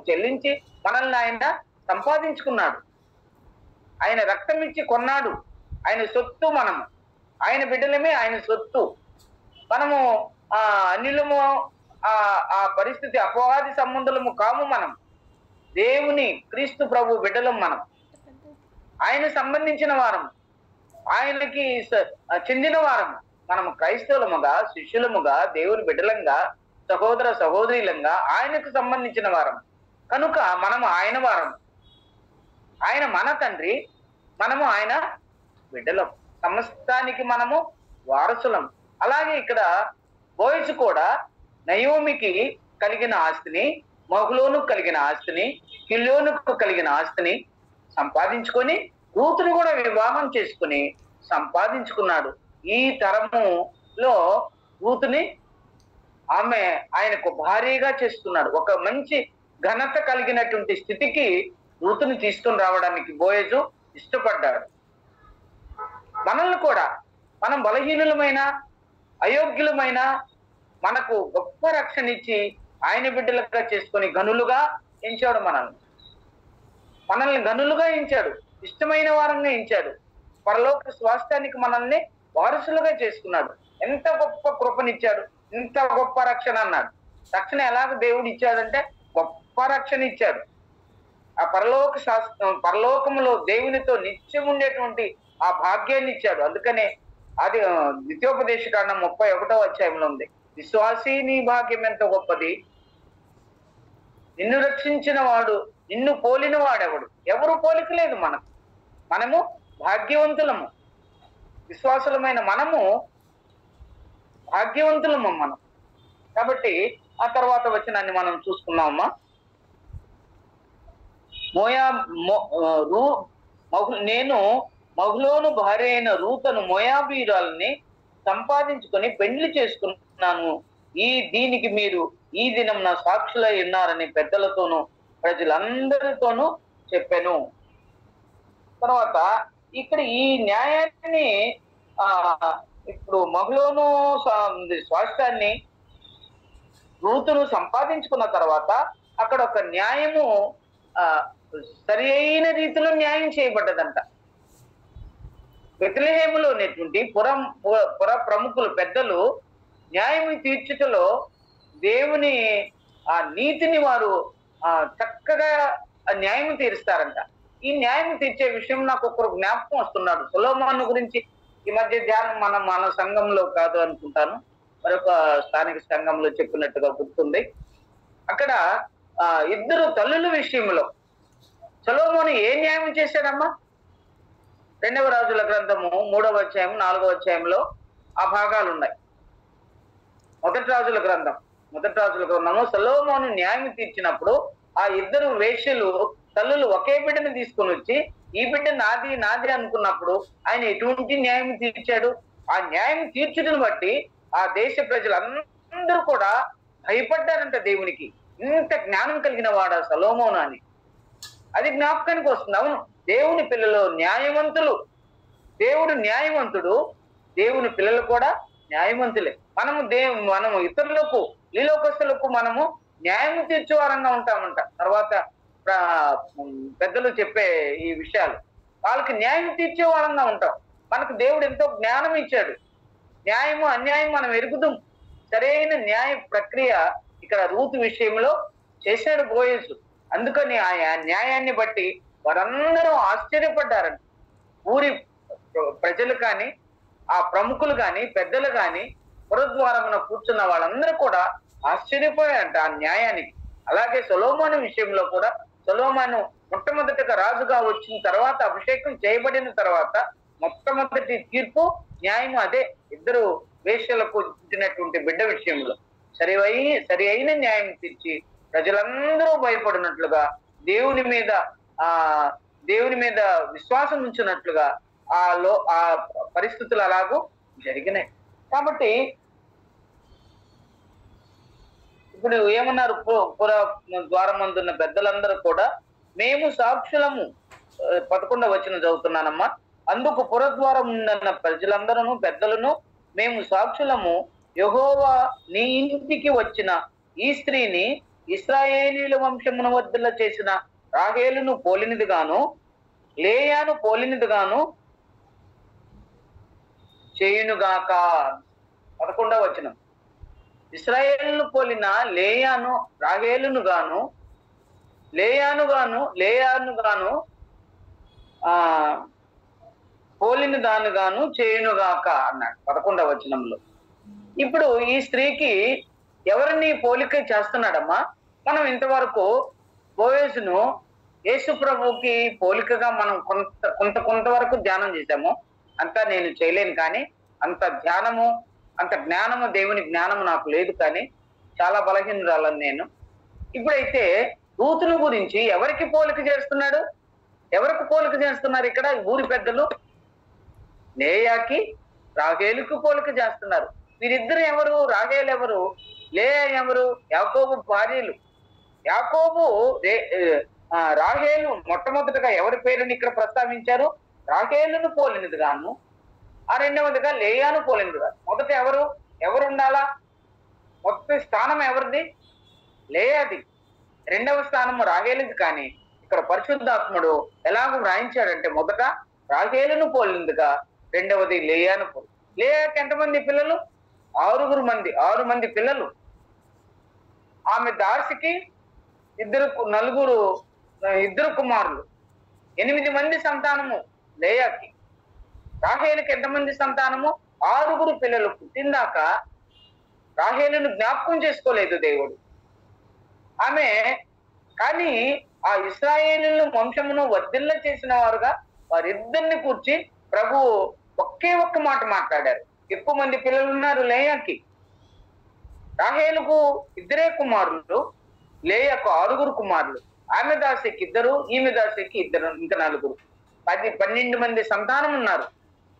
చెల్లించి మనల్ని ఆయన సంపాదించుకున్నాడు. ఆయన రక్తం ఇచ్చి కొన్నాడు. ఆయన సొత్తు మనము, ఆయన బిడ్డలమే ఆయన సొత్తు. మనము అన్యులము, ఆ పరిస్థితి అపవాది సంబంధులము కాము. మనం దేవుని క్రీస్తు ప్రభు బిడ్డలం. మనం ఆయన సంబంధించిన వారము, ఆయనకి చెందిన వారము. మనము క్రైస్తవులముగా, శిష్యులముగా, దేవుని బిడ్డలంగా, సహోదర సహోదరులంగా ఆయనకు సంబంధించిన వారం కనుక మనము ఆయన వారం. ఆయన మన తండ్రి, మనము ఆయన బిడ్డలం, సమస్తానికి మనము వారసులం. అలాగే ఇక్కడ బోయజు కూడా నయోమికి కలిగిన ఆస్తిని, మహ్లోను కలిగిన ఆస్తిని, కిల్యోనుకు కలిగిన ఆస్తిని సంపాదించుకొని రూతుని కూడా వివాహం చేసుకుని సంపాదించుకున్నాడు. ఈ తరములో రూతుని ఆయనకు భారీగా చేసుకున్నాడు. ఒక మంచి ఘనత కలిగినటువంటి స్థితికి రూతుని తీసుకుని రావడానికి బోయజు ఇష్టపడ్డాడు. మనల్ని కూడా, మనం బలహీనులమైన, అయోగ్యులమైన, మనకు గొప్ప రక్షణ ఇచ్చి ఆయన బిడ్డలుగా చేసుకొని గనులుగా ఎంచాడు. మనల్ని గనులుగా ఎంచాడు, ఇష్టమైన వారంగా ఎంచాడు. పరలోక స్వాస్థ్యానికి మనల్ని వారసులుగా చేసుకున్నాడు. ఎంత గొప్ప కృపనిచ్చాడు, ఎంత గొప్ప రక్షణ అన్నాడు. రక్షణ ఎలాగ దేవుడు ఇచ్చాడంటే గొప్ప రక్షణ ఇచ్చాడు. ఆ పరలోకములో దేవునితో నిత్యం ఉండేటువంటి ఆ భాగ్యాన్ని ఇచ్చాడు. అందుకనే అది ద్వితీయోపదేశ కాండం 31వ అధ్యాయంలో ఉంది. విశ్వాసీ నీ భాగ్యం ఎంత గొప్పది, నిన్ను రక్షించిన వాడు, నిన్ను పోలిన వాడెవడు? ఎవరు పోలిక లేదు మనకు. మనము భాగ్యవంతులము, విశ్వాసులమైన మనము భాగ్యవంతులము మనం. కాబట్టి ఆ తర్వాత వచనాన్ని మనం చూసుకున్నామమ్మా. నేను మహ్లోను భార్య అయిన రూతను మోయాబీరాలని సంపాదించుకొని పెండ్లి చేసుకున్నాను. దీనికి మీరు ఈ దినం నా సాక్షులై ఉన్నారని పెద్దలతోనూ ప్రజలందరితోనూ చెప్పాను. తర్వాత ఇక్కడ ఈ న్యాయాన్ని ఆ ఇప్పుడు మహలోను స్వాస్థ్యాన్ని రూతును సంపాదించుకున్న తర్వాత అక్కడ ఒక న్యాయము సరి అయిన రీతిలో న్యాయం చేయబడ్డదంట. బెత్లెహేములో ఉన్నటువంటి పుర ప్రముఖులు పెద్దలు న్యాయం తీర్చుటలో దేవుని ఆ నీతిని వారు చక్కగా న్యాయం తీరుస్తారంట. ఈ న్యాయం తీర్చే విషయం నాకు ఒకరు జ్ఞాపకం వస్తున్నాడు. సొలొమోను గురించి ఈ మధ్య ధ్యానం మన సంఘంలో కాదు అనుకుంటాను, మరొక స్థానిక సంఘంలో చెప్పినట్టుగా గుర్తుంది. అక్కడ ఇద్దరు తల్లుల విషయంలో సొలొమోను ఏ న్యాయం చేశాడమ్మా? 2వ రాజుల గ్రంథము 3వ అధ్యాయం 4వ అధ్యాయంలో ఆ భాగాలు ఉన్నాయి. మొదటి రాజుల గ్రంథంలో సొలొమోను న్యాయం తీర్చినప్పుడు ఆ ఇద్దరు వేశ్యలు తల్లులు ఒకే బిడ్డను తీసుకొని వచ్చి ఈ బిడ్డ నాది అనుకున్నప్పుడు ఆయన ఎటువంటి న్యాయం తీర్చాడు? ఆ న్యాయం తీర్చుటను బట్టి ఆ దేశ ప్రజలందరూ కూడా భయపడ్డారంట దేవునికి. ఇంత జ్ఞానం కలిగిన వాడా సొలొమోను అని. అది జ్ఞాపకానికి వస్తుంది. అవును, దేవుని పిల్లలు న్యాయవంతులు. దేవుడు న్యాయవంతుడు, దేవుని పిల్లలు కూడా న్యాయవంతులే. మనము ఇతరులకు, ఈ లోకస్తులకు మనము న్యాయం తీర్చే వారంగా ఉంటామంట. తర్వాత పెద్దలు చెప్పే ఈ విషయాలు వాళ్ళకి న్యాయం తీర్చే వారంగా ఉంటాం. మనకు దేవుడు ఎంతో జ్ఞానం ఇచ్చాడు. న్యాయము అన్యాయం మనం ఎరుగుదాం. సరైన న్యాయ ప్రక్రియ ఇక్కడ రూతు విషయంలో చేశాడు బోయజు. అందుకని ఆ న్యాయాన్ని బట్టి వారందరూ ఆశ్చర్యపడ్డారంట. ఊరి ప్రజలు కానీ, ఆ ప్రముఖులు కానీ, పెద్దలు కానీ, పురద్వారమున కూర్చున్న వాళ్ళందరూ కూడా ఆశ్చర్యపోయారంట ఆ న్యాయానికి. అలాగే సొలొమోను విషయంలో కూడా సొలొమోను మొట్టమొదటిగా రాజుగా వచ్చిన తర్వాత, అభిషేకం చేయబడిన తర్వాత మొట్టమొదటి తీర్పు న్యాయం అదే. ఇద్దరు వేశ్యలకు పుట్టినటువంటి బిడ్డ విషయంలో సరి అయిన న్యాయం తీర్చి ప్రజలందరూ భయపడినట్లుగా, దేవుని మీద విశ్వాసం ఉంచినట్లుగా ఆ పరిస్థితులు అలాగూ జరిగినాయి. కాబట్టి ఇప్పుడు ఏమన్నారు? పుర ద్వారమందున్న పెద్దలందరూ కూడా మేము సాక్షులము. 11వ వచనం చదువుతున్నానమ్మా. అందుకు పురద్వారం ఉన్న ప్రజలందరూ పెద్దలను మేము సాక్షులము, యెహోవా నీ ఇంటికి వచ్చిన ఈ స్త్రీని ఇశ్రాయేలీయుల వంశమున వద్దల చేసిన రాహేలును పోలినదిగాను లేయాను పోలినదిగాను చేయునుగాక. 11వ వచనం. ఇశ్రాయేలును పోలిన రాహేలును గాను పోలిన దానుగాను చేయునుగాక అన్నాడు 11వ వచనంలో. ఇప్పుడు ఈ స్త్రీకి ఎవరిని పోలిక చేస్తున్నాడమ్మా? మనం ఇంతవరకు బోయజును యేసు ప్రభువుకి పోలికగా మనం కొంతవరకు ధ్యానం చేశాము. అంతా నేను చేయలేను, కానీ అంత ధ్యానము, అంత జ్ఞానము, దేవుని జ్ఞానము నాకు లేదు, కానీ చాలా బలహీనురాలను నేను. ఇప్పుడైతే రూతును గురించి ఎవరికి పోలిక చేస్తున్నారు ఇక్కడ ఊరి పెద్దలు? లేయాకి, రాహేలుకు పోలిక చేస్తున్నారు. వీరిద్దరు ఎవరు? రాహేలు ఎవరు? లేయా ఎవరు? యాకోబు భార్యలు. రాహేలు మొట్టమొదటిగా ఎవరి పేరుని ఇక్కడ ప్రస్తావించారు? రాహేలును పోలినది గాను, రెండవదిగా లేయాను పోలినది గాను. మొదట ఎవరు ఉండాలా? మొదటి స్థానం ఎవరిది? లేయాది. రెండవ స్థానము రాహేలుది. కానీ ఇక్కడ పరిశుద్ధాత్ముడు ఎలాగో వ్రాయించాడంటే మొదట రాహేలును పోలినదిగా, రెండవది లేయాను పోలి. లేయాకి ఎంతమంది పిల్లలు? 6 మంది పిల్లలు. ఆమె దాసికి ఇద్దరు కుమారులు. 8 మంది సంతానము లేయాకి. రాహేలుకి ఎంతమంది సంతానము? 6 పిల్లలు. పుట్టిందాక రాహేలును జ్ఞాపకం చేసుకోలేదు దేవుడు. ఆమె కానీ ఆ ఇశ్రాయేలీయుల వంశమును వర్ధిల్ల చేసిన వారుగా వారిద్దరిని కూర్చి ప్రభు ఒక్క మాట మాట్లాడారు. ఎక్కువ మంది పిల్లలు ఉన్నారు లేయాకి. రాహేలుకు 2 కుమారులు, లేయాకు 6 కుమారులు. ఆమె దాసికి 2, ఈమె దాసికి 2, ఇంకా 4. 12 మంది సంతానం ఉన్నారు.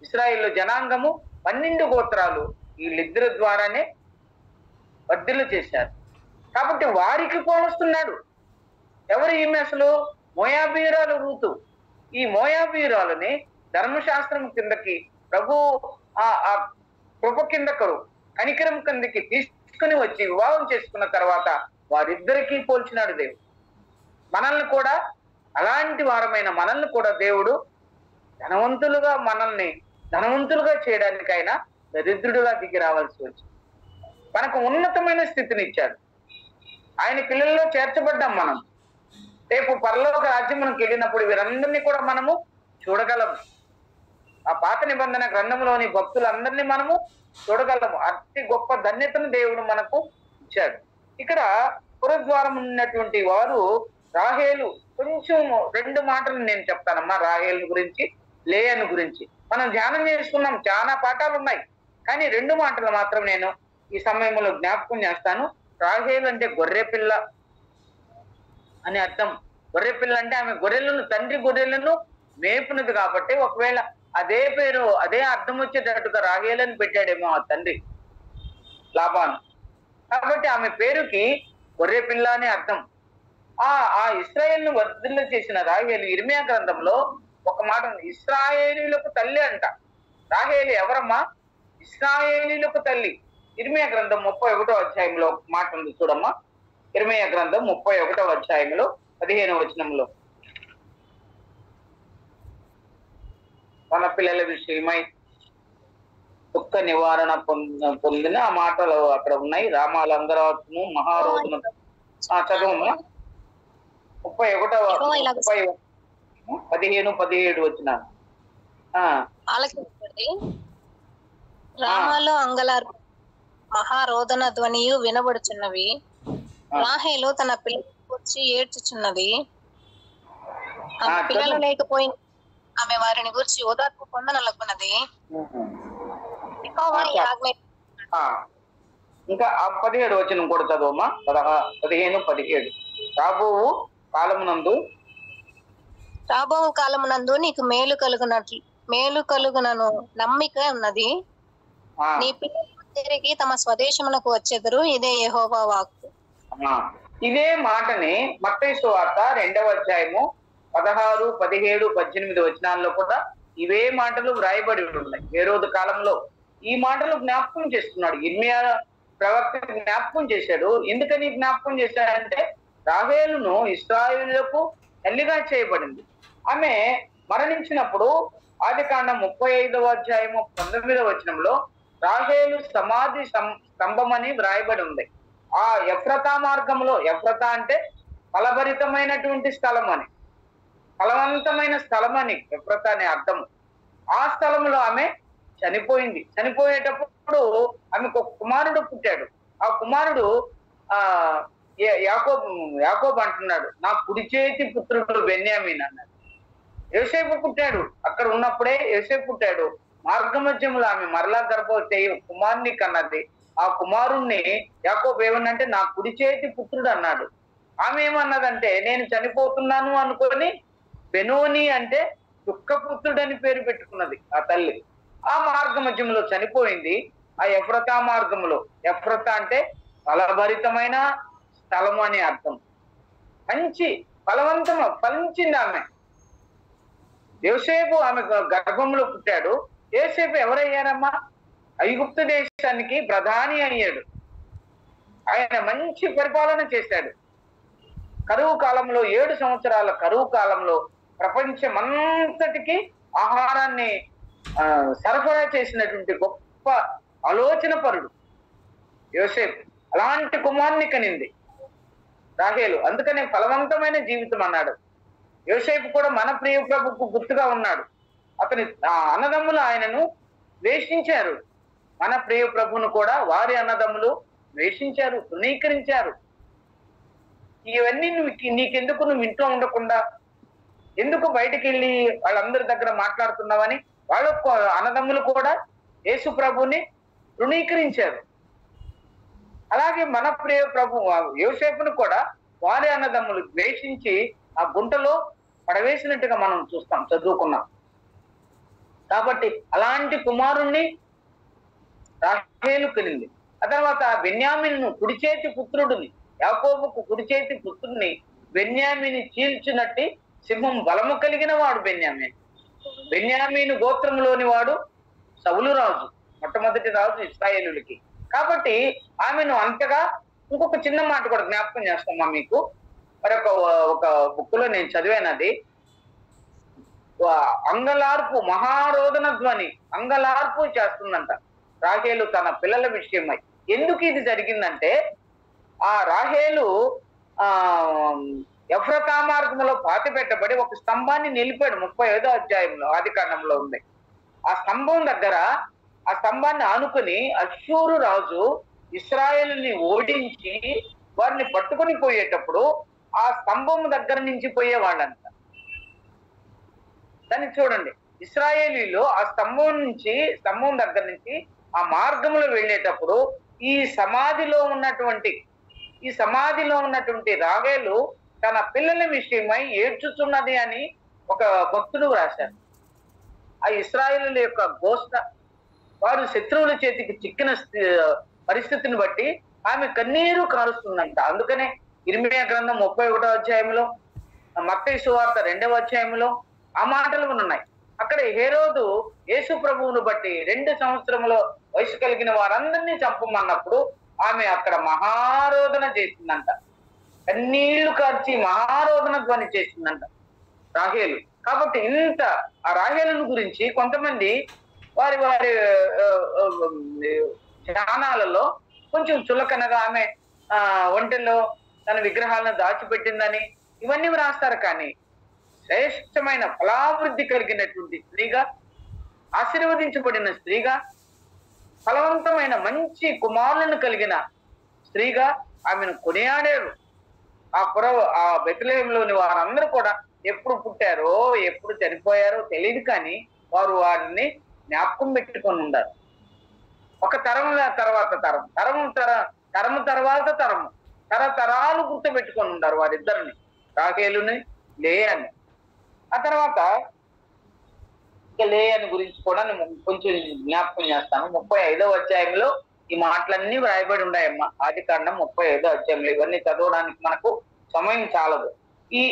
ఇశ్రాయేలు జనాంగము 12 గోత్రాలు వీళ్ళిద్దరి ద్వారానే వర్ధిల్లు చేశారు. కాబట్టి వారికి పోలుస్తున్నాడు. ఎవరు ఈమె? అసలు మోయాబీయురాలు రూతు. ఈ మోయాబీయురాలని ధర్మశాస్త్రం కిందకి ప్రభు ఆ కృప కిందకు, కనికరం కిందకి తీసుకుని వచ్చి వివాహం చేసుకున్న తర్వాత వారిద్దరికీ పోల్చినాడు దేవుడు. మనల్ని కూడా, అలాంటి వారమైన మనల్ని కూడా దేవుడు మనల్ని ధనవంతులుగా చేయడానికైనా దరిద్రుడుగా దిగి రావాల్సి వచ్చింది. మనకు ఉన్నతమైన స్థితిని ఇచ్చాడు. ఆయన పిల్లల్లో చేర్చబడ్డాం మనం. రేపు పరలోక రాజ్యమునికి వెళ్ళినప్పుడు వీరందరినీ కూడా మనము చూడగలము. ఆ పాత నిబంధన గ్రంథంలోని భక్తులందరినీ మనము చూడగలము. అతి గొప్ప ధన్యతను దేవుడు మనకు ఇచ్చాడు. ఇక్కడ పురద్వారం ఉన్నటువంటి వారు రాహేలు. కొంచెం 2 మాటలు నేను చెప్తానమ్మా రాహేలు గురించి, లేయను గురించి. మనం ధ్యానం చేసుకున్నాం, చాలా పాఠాలు ఉన్నాయి, కానీ 2 మాటలు మాత్రం నేను ఈ సమయంలో జ్ఞాపకం చేస్తాను. రాహేలు అంటే గొర్రె పిల్ల అని అర్థం. గొర్రె పిల్ల అంటే ఆమె తండ్రి గొర్రెలను మేపునది కాబట్టి, ఒకవేళ అదే పేరు, అదే అర్థం వచ్చేటట్టుగా రాహేలని పెట్టాడేమో ఆ తండ్రి లాబాను. కాబట్టి ఆమె పేరుకి గొర్రె పిల్ల అని అర్థం. ఆ ఇశ్రాయేలును వర్ధిల్ల చేసిన రాహేలు ఇర్మియా గ్రంథంలో ఒక మాట ఉంది, ఇశ్రాయేలీలకు తల్లి అంట. రాహేలు ఎవరమ్మా? ఇశ్రాయేలీలకు తల్లి. ఇర్మియా గ్రంథం 31వ అధ్యాయంలో ఒక మాట ఉంది చూడమ్మా. ఇర్మియా గ్రంథం 31వ అధ్యాయంలో 15వ వచనంలో, తన పిల్లల విషయమై దుఃఖ నివారణ పొందిన ఆ మాటలు అక్కడ ఉన్నాయి. రామాలందరూ మహారోధును చదువు 31వ 15-17 వచ్చిన రామాలో అంగలార్ మహారోదన ధ్వనియు వినబడుచున్నవి. రాహేలు తన పిల్లలు వచ్చి ఏడ్చుచున్నది. ఆమె పిల్లలు లేకపోయిన ఆమె వారిని గురించి ఓదార్పు పొందనలకున్నది. ఇంకా 17 వచనం కూడా చదవమ్మా. 15-17. రాబో కాలమునందు నీకు మేలు కలుగునను నమ్మిక ఉన్నది. నీ పిల్లలు తిరిగి తమ స్వదేశమునకు వచ్చెదరు. ఇదే యెహోవా వాక్కు. ఇదే మాటని మత్తయి సువార్త 2వ అధ్యాయము 16, 17, 18 వచనాల్లో కూడా ఇవే మాటలు వ్రాయబడి ఉన్నాయి. హేరోదు కాలంలో ఈ మాటలు జ్ఞాపకం చేస్తున్నాడు. ఇర్మియా ప్రవక్త జ్ఞాపకం చేశాడు. ఎందుకని జ్ఞాపకం చేశాడంటే, రాహేలును ఇశ్రాయేలులకు తల్లిగా చేయబడింది. ఆమె మరణించినప్పుడు ఆదికాండం 35వ అధ్యాయము 19వ వచనంలో రాహేలు సమాధి స్తంభం అని వ్రాయబడి ఉంది. ఆ ఎఫ్రతా మార్గంలో, ఎఫ్రతా అంటే ఫలభరితమైనటువంటి స్థలం అని, ఫలవంతమైన స్థలం అని ఎఫ్రతా అనే అర్థం. ఆ స్థలంలో ఆమె చనిపోయింది. చనిపోయేటప్పుడు ఆమెకు ఒక కుమారుడు పుట్టాడు. ఆ కుమారుడు యాకోబు అంటున్నాడు, నా కుడి చేతి పుత్రుడు బెన్యామీన్ అన్నాడు. యోసేపు పుట్టాడు. అక్కడ ఉన్నప్పుడే యోసేపు పుట్టాడు. మార్గమధ్యంలో ఆమె మరలా గర్భవతి కుమారుని కన్నది. ఆ కుమారుణ్ణి యాకోబు ఏమన్నంటే నా కుడి చేతి పుత్రుడు అన్నాడు. ఆమె ఏమన్నదంటే, నేను చనిపోతున్నాను అనుకొని బెనోని అంటే దుఃఖపుత్రుడు అని పేరు పెట్టుకున్నది ఆ తల్లి. ఆ మార్గమధ్యంలో చనిపోయింది. ఆ ఎఫ్రతా మార్గంలో, ఎఫ్రతా అంటే ఫలభరితమైన స్థలము అని అర్థం. మంచి ఫలించింది ఆమె. యోసేపు ఆమె గర్భంలో పుట్టాడు. యోసేపు ఎవరయ్యారమ్మా? ఐగుప్తు దేశానికి ప్రధాని అయ్యాడు. ఆయన మంచి పరిపాలన చేశాడు. కరువు కాలంలో 7 సంవత్సరాల కరువు కాలంలో ప్రపంచమంతటికి ఆహారాన్ని సరఫరా చేసినటువంటి గొప్ప ఆలోచన పరుడు యోసేపు. అలాంటి కుమారుని కనింది రాహేలు. అందుకనే ఫలవంతమైన జీవితం అన్నాడు. యోసేపు కూడా మన ప్రియ ప్రభుకు గుర్తుగా ఉన్నాడు. అతని అన్నదమ్ములు ఆయనను ద్వేషించారు. మన ప్రియ ప్రభును కూడా వారి అన్నదమ్ములు ద్వేషించారు, తృణీకరించారు. ఇవన్నీ నీకెందుకు, నువ్వు ఇంట్లో ఉండకుండా ఎందుకు బయటికి వెళ్ళి వాళ్ళందరి దగ్గర మాట్లాడుతున్నావని వాళ్ళ అన్నదమ్ములు కూడా యేసు ప్రభుని తృణీకరించారు. అలాగే మన ప్రియ ప్రభు యోసేపును కూడా వారి అన్నదమ్ములు ద్వేషించి ఆ గుంటలో పడవేసినట్టుగా మనం చూస్తాం, చదువుకున్నాం. కాబట్టి అలాంటి కుమారుణ్ణి రాహేలు కనింది. ఆ తర్వాత బెన్యామీను కుడి చేతి పుత్రుడిని, యాకోబుకు కుడి చేతి పుత్రుడిని బెన్యామీని చీల్చినట్టి సింహం బలము కలిగిన వాడు బెన్యామీను. బెన్యామీను గోత్రంలోని వాడు సౌలు రాజు, మొట్టమొదటి రాజు ఇశ్రాయేలులకి. కాబట్టి ఆమెను అంతగా ఇంకొక చిన్న మాట కూడా జ్ఞాపకం చేస్తామా మీకు. మరొక ఒక బుక్ లో నేను చదివాను, అది అంగలార్పు, మహారోదన ధ్వని అంగలార్పు చేస్తుందంట రాహేలు తన పిల్లల విషయమై. ఎందుకు ఇది జరిగిందంటే, ఆ రాహేలు ఎఫ్రతా మార్గంలో పాతి పెట్టబడి ఒక స్తంభాన్ని నిలిపాడు. 35వ అధ్యాయంలో ఆదికాండంలో ఉంది. ఆ స్తంభం దగ్గర, ఆ స్తంభాన్ని ఆనుకుని అష్షూరు రాజు ఇశ్రాయేలుని ఓడించి వారిని పట్టుకుని పోయేటప్పుడు ఆ స్తంభం దగ్గర నుంచి పోయేవాళ్ళంట. దాన్ని చూడండి, ఇశ్రాయేలీలో ఆ స్తంభం దగ్గర నుంచి ఆ మార్గంలో వెళ్ళేటప్పుడు ఈ సమాధిలో ఉన్నటువంటి రాహేలు తన పిల్లల విషయమై ఏడ్చుచున్నది అని ఒక భక్తుడు రాశారు. ఆ ఇశ్రాయేలీల యొక్క గోష్ఠ వారు శత్రువుల చేతికి చిక్కిన పరిస్థితిని బట్టి ఆమె కన్నీరు కారుస్తుందంట. అందుకనే ఇర్మియా గ్రంథం 31వ అధ్యాయంలో, మత్తయి సువార్త 2వ అధ్యాయంలో ఆ మాటలు ఉన్నాయి. అక్కడ హేరోదు యేసు ప్రభువును బట్టి 2 సంవత్సరముల వయసు కలిగిన వారందరినీ చంపమన్నప్పుడు ఆమె అక్కడ మహారోదన చేసిందంట. కన్నీళ్లు కార్చి మహారోదన ధ్వని చేసిందంట రాహేలు. కాబట్టి ఇంత ఆ రాహేలును గురించి కొంతమంది వారి ధ్యానాలలో కొంచెం చులకనగా ఆమె ఒంటెల్లో తన విగ్రహాలను దాచిపెట్టిందని ఇవన్నీ రాస్తారు. కానీ శ్రేష్టమైన ఫలాభివృద్ధి కలిగినటువంటి స్త్రీగా, ఆశీర్వదించబడిన స్త్రీగా, ఫలవంతమైన మంచి కుమారులను కలిగిన స్త్రీగా ఆమెను కొనియాడారు. ఆ బెత్లెహేంలోని వారందరూ కూడా ఎప్పుడు పుట్టారో ఎప్పుడు చనిపోయారో తెలియదు, కానీ వారు వారిని జ్ఞాపకం పెట్టుకొని ఉండారు. ఒక తరముల తర్వాత తరము తర్వాత తరతరాలు గుర్తుపెట్టుకొని ఉండారు వారిద్దరిని, రాహేలుని లేయాని. ఆ తర్వాత ఇంకా లేయాని గురించి కూడా నేను కొంచెం జ్ఞాపకం చేస్తాను. 35వ అధ్యాయంలో ఈ మాటలన్నీ వ్రాయబడి ఉన్నాయమ్మా. ఆదికాండం 35వ అధ్యాయంలో. ఇవన్నీ చదవడానికి మనకు సమయం చాలదు. ఈ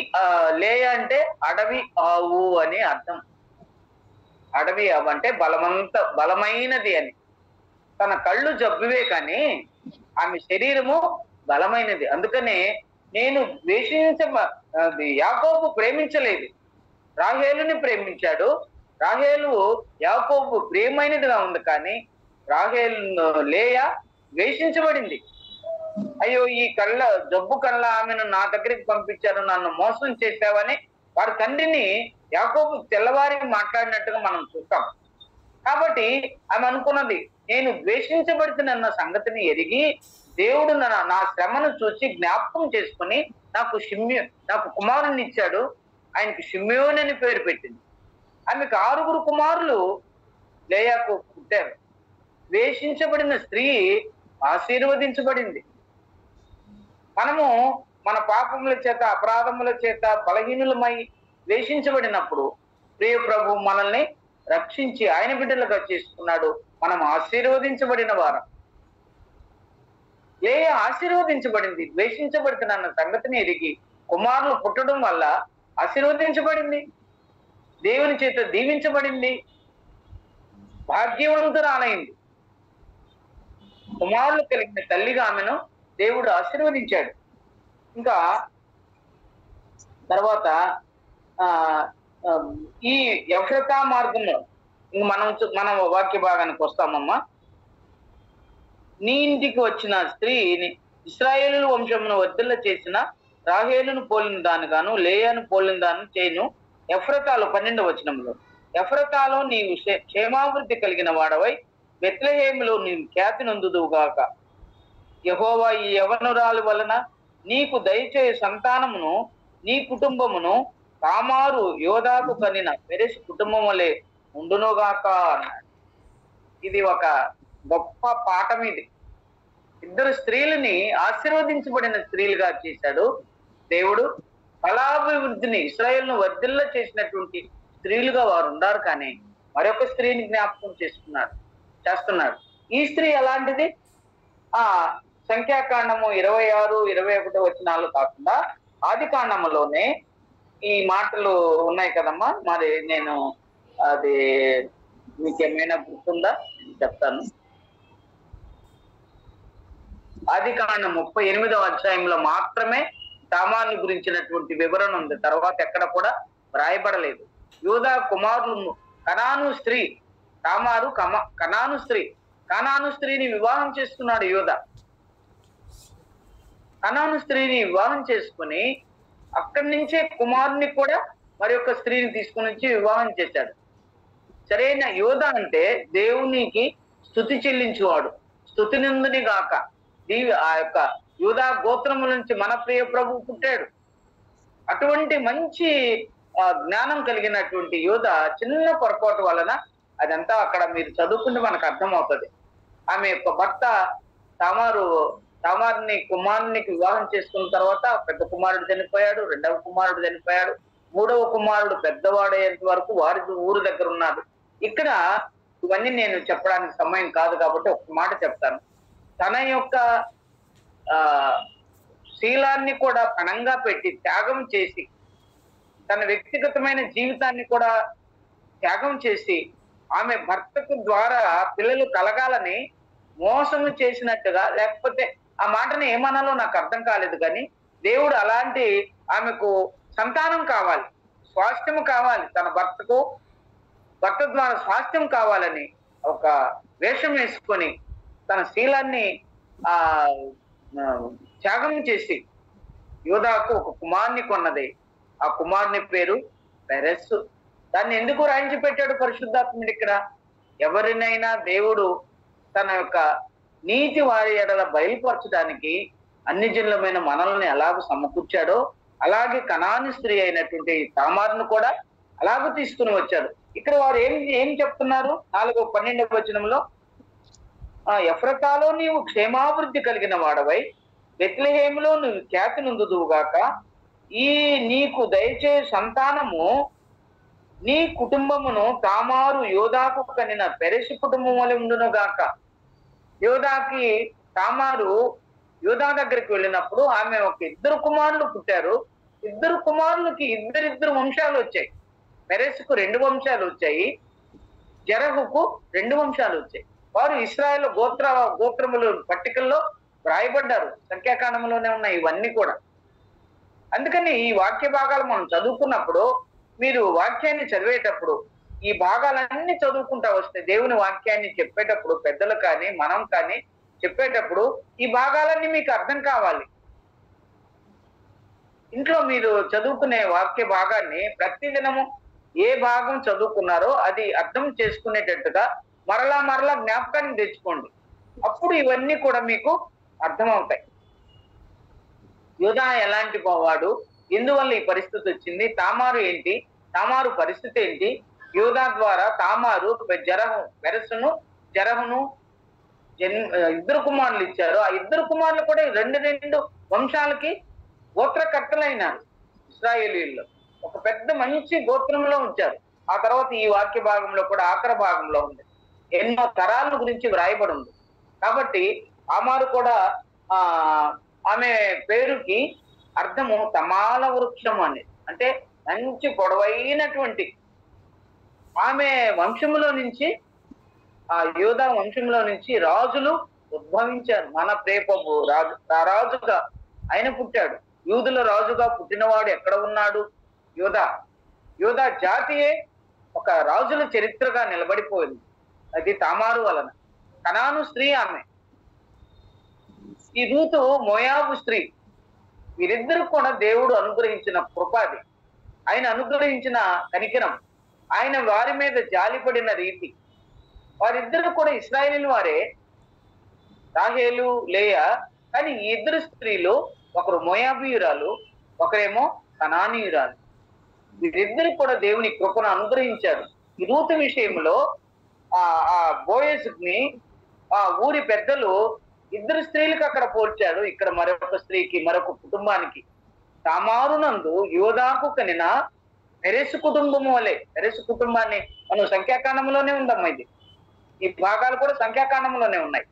లేయ అంటే అడవి ఆవు అని అర్థం. అడవి ఆవు అంటే బలమైనది అని. తన కళ్ళు జబ్బువే కానీ ఆమె శరీరము బలమైనది. అందుకనే నేను యాకోబు ప్రేమించలేదు, రాహేలుని ప్రేమించాడు. రాహేలు యాకోబు ప్రియమైనదిగా ఉంది, కానీ లేయ ద్వేషించబడింది. అయ్యో, ఈ జబ్బు కళ్ళ ఆమెను నా దగ్గరికి పంపించారు, నన్ను మోసం చేశావని వారి తండ్రిని యాకోబు తెల్లవారి మాట్లాడినట్టుగా మనం చూస్తాం. కాబట్టి ఆమె అనుకున్నది, నేను ద్వేషించబడుతున్న సంగతిని ఎరిగి దేవుడు నా శ్రమను చూసి జ్ఞాపకం చేసుకుని నాకు కుమారుని ఇచ్చాడు, ఆయనకి షిమ్యోన్ అని పేరు పెట్టింది. ఆమెకు 6 కుమారులు లేయాకు పుట్టారు. ద్వేషించబడిన స్త్రీ ఆశీర్వదించబడింది. మనము మన పాపముల చేత, అపరాధముల చేత బలహీనులమై ద్వేషించబడినప్పుడు ప్రియ ప్రభు మనల్ని రక్షించి ఆయన బిడ్డలుగా చేసుకున్నాడు. మనం ఆశీర్వదించబడిన వారం. లేయ ఆశీర్వదించబడింది, ద్వేషించబడుతున్న సంగతిని ఎరిగి కుమారులు పుట్టడం వల్ల ఆశీర్వదించబడింది, దేవుని చేత దీవించబడింది, భాగ్యవంతురాలైంది. కుమారులు కలిగిన తల్లిగా ఆమెను దేవుడు ఆశీర్వదించాడు. ఇంకా తర్వాత ఈ ఎఫ్రతా మార్గంలో మన వాక్య భాగానికి వస్తామమ్మా. నీ ఇంటికి వచ్చిన స్త్రీని ఇశ్రాయేలు వంశమును వర్ధిల్ల చేసిన రాహేలును పోలిన దానిగాను లేయాను పోలిన దాన్ని చేయను. ఎఫ్రతాలో 12వ వచనంలో, ఎఫ్రతాలో నీవు క్షేమాభివృద్ధి కలిగిన వాడవై బెత్లెహేములో నీవు ఖ్యాతి నొందుదువుగాక. యెహోవా ఈ యవనురాలు వలన నీకు దయచేయ సంతానమును నీ కుటుంబమును తామారు యోధాకు కనిన పెరెస్ కుటుంబం వలె ఉండునుగాక అన్నాడు. ఇది ఒక గొప్ప పాఠం. ఇది 2 స్త్రీలని ఆశీర్వదించబడిన స్త్రీలుగా చేశాడు దేవుడు. ఫలాభివృద్ధిని ఇశ్రాయేలును వర్ధిల్ల చేసినటువంటి స్త్రీలుగా వారు ఉన్నారు. కానీ మరొక స్త్రీని జ్ఞాపకం చేస్తున్నాడు. ఈ స్త్రీ ఎలాంటిది? ఆ సంఖ్యాకాండము 26, 21 వచనాలు కాకుండా ఆది కాండములోనే ఈ మాటలు ఉన్నాయి కదమ్మా. మరి నేను అది మీకేమైనా గుర్తుందా చెప్తాను. ఆది కాండం 38వ అధ్యాయంలో మాత్రమే తామారుని గురించినటువంటి వివరణ ఉంది. తర్వాత ఎక్కడ కూడా వ్రాయబడలేదు. యూదా కుమారులు కనాను స్త్రీ తామారు కనాను స్త్రీని వివాహం చేసుకున్నాడు యూదా. కనాను స్త్రీని వివాహం చేసుకుని అక్కడి నుంచే కుమారుని కూడా మరి యొక్క స్త్రీని తీసుకుని వచ్చి వివాహం చేశాడు. సరైన యూదా అంటే దేవునికి స్తుతి చెల్లించువాడు, స్తుతి నిందుని గాక. ఆ యొక్క యూదా గోత్రము నుంచి మన ప్రియ ప్రభువు పుట్టాడు. అటువంటి మంచి జ్ఞానం కలిగినటువంటి యూదా చిన్న పొరపాటు వలన అదంతా అక్కడ మీరు చదువుకుంటే మనకు అర్థమవుతుంది. ఆమె యొక్క భర్త తామారుని కుమారునికి వివాహం చేసుకున్న తర్వాత పెద్ద కుమారుడు చనిపోయాడు, రెండవ కుమారుడు చనిపోయాడు, మూడవ కుమారుడు పెద్దవాడయ్యేంత వరకు వారి ఊరు దగ్గర ఉన్నాడు. ఇక్కడ ఇవన్నీ నేను చెప్పడానికి సమయం కాదు కాబట్టి ఒక మాట చెప్తాను. తన యొక్క శీలాన్ని కూడా పణంగా పెట్టి త్యాగం చేసి, తన వ్యక్తిగతమైన జీవితాన్ని కూడా త్యాగం చేసి, ఆమె భర్తకు ద్వారా పిల్లలు కలగాలని మోసము చేసినట్టుగా, లేకపోతే ఆ మాటని ఏమనాలో నాకు అర్థం కాలేదు, కానీ దేవుడు అలాంటి ఆమెకు సంతానం కావాలి, స్వాస్థ్యము కావాలి, తన భర్త ద్వారా స్వాస్థ్యం కావాలని ఒక వేషం వేసుకొని తన శీలాన్ని త్యాగం చేసి యూదాకు ఒక కుమారుని కొన్నది. ఆ కుమారుని పేరు పెరెస్సు. దాన్ని ఎందుకు రాయించి పెట్టాడు పరిశుద్ధాత్ముడు ఇక్కడ? ఎవరినైనా దేవుడు తన యొక్క నీతి వారి ఎడల బయలుపరచడానికి అన్ని జనులమైన మనల్ని ఎలాగ సమకూర్చాడో అలాగే కనాను స్త్రీ అయినటువంటి తామారును కూడా అలాగ తీసుకుని వచ్చాడు. ఇక్కడ వారు ఏం చెప్తున్నారు? 4:12 వచనంలో, ఎఫ్రతాలో నీవు క్షేమాభివృద్ధి కలిగిన వాడవై బెత్లెహేములో నువ్వు ఖ్యాతి నొందుదువుగాక. ఈ నీకు దయచే సంతానము నీ కుటుంబమును తామారు యోధాకు కనిన పెరెసు కుటుంబం వలె ఉండును గాక. యోధాకి తామారు యోధా దగ్గరికి వెళ్ళినప్పుడు ఆమె ఒక 2 కుమారులు పుట్టారు. 2 కుమారులకి ఇద్దరు వంశాలు వచ్చాయి. పెరెసుకు 2 వంశాలు వచ్చాయి, జరహుకు 2 వంశాలు వచ్చాయి. వారు ఇశ్రాయేలు గోత్రములు పట్టికల్లో రాయబడ్డారు. సంఖ్యాకాండంలోనే ఉన్నాయి ఇవన్నీ కూడా. అందుకని ఈ వాక్య భాగాలు మనం చదువుకున్నప్పుడు, మీరు వాక్యాన్ని చదివేటప్పుడు ఈ భాగాలన్నీ చదువుకుంటా వస్తే, దేవుని వాక్యాన్ని చెప్పేటప్పుడు పెద్దలు కానీ మనం కానీ చెప్పేటప్పుడు ఈ భాగాలన్నీ మీకు అర్థం కావాలి. ఇంట్లో మీరు చదువుకునే వాక్య భాగాన్ని ప్రతిదినము ఏ భాగం చదువుకున్నారో అది అర్థం చేసుకునేటట్టుగా మరలా జ్ఞాపకాన్ని తెచ్చుకోండి. అప్పుడు ఇవన్నీ కూడా మీకు అర్థమవుతాయి. యూదా ఎలాంటి వాడు, ఎందువల్ల ఈ పరిస్థితి వచ్చింది, తామారు ఏంటి, తామారు పరిస్థితి ఏంటి, యూదా ద్వారా తామారు జరహును 2 కుమారులు ఇచ్చారు. ఆ 2 కుమారులు కూడా 2 వంశాలకి గోత్రకర్తలైనారు. ఇశ్రాయేలీల్లో ఒక పెద్ద మంచి గోత్రంలో ఉంచారు. ఆ తర్వాత ఈ వాక్య భాగంలో కూడా ఆఖరి భాగంలో ఉంది, ఎన్నో తరాల గురించి వ్రాయబడి ఉంది. కాబట్టి తామారు కూడా ఆమె పేరుకి అర్థము తమాల వృక్షం అని, అంటే మంచి పొడవైనటువంటి. ఆమె వంశంలో నుంచి, ఆ యూదా వంశంలో నుంచి రాజులు ఉద్భవించారు. మన ప్రేపబు రాజుగా ఆయన పుట్టాడు. యూదుల రాజుగా పుట్టినవాడు ఎక్కడ ఉన్నాడు? యూదా జాతియే ఒక రాజుల చరిత్రగా నిలబడిపోయింది. అది తామారు వలన. కనాను స్త్రీ ఆమె. ఈ రూతు మోయాబు స్త్రీ. వీరిద్దరు కూడా దేవుడు అనుగ్రహించిన కృపాది, ఆయన అనుగ్రహించిన కనికరం, ఆయన వారి మీద జాలిపడిన రీతి. వారిద్దరు కూడా ఇశ్రాయేలు వారే, రాహేలు, లేయా. కానీ ఈ 2 స్త్రీలు, ఒకరు మోయాబీయురాలు, ఒకరేమో కనానీయురాలు. వీరిద్దరు కూడా దేవుని కృపను అనుగ్రహించారు. ఈ రూతు విషయంలో ఆ బోయస్ని ఆ ఊరి పెద్దలు 2 స్త్రీలకు అక్కడ పోల్చాడు. ఇక్కడ మరొక స్త్రీకి, మరొక కుటుంబానికి. తామారునందు యోధాకు కనిన పెరెసు కుటుంబము వలె. పెరెసు కుటుంబాన్ని మనం సంఖ్యాకాండంలోనే ఉందమ్మా. ఇది ఈ భాగాలు కూడా సంఖ్యాకాండంలోనే ఉన్నాయి.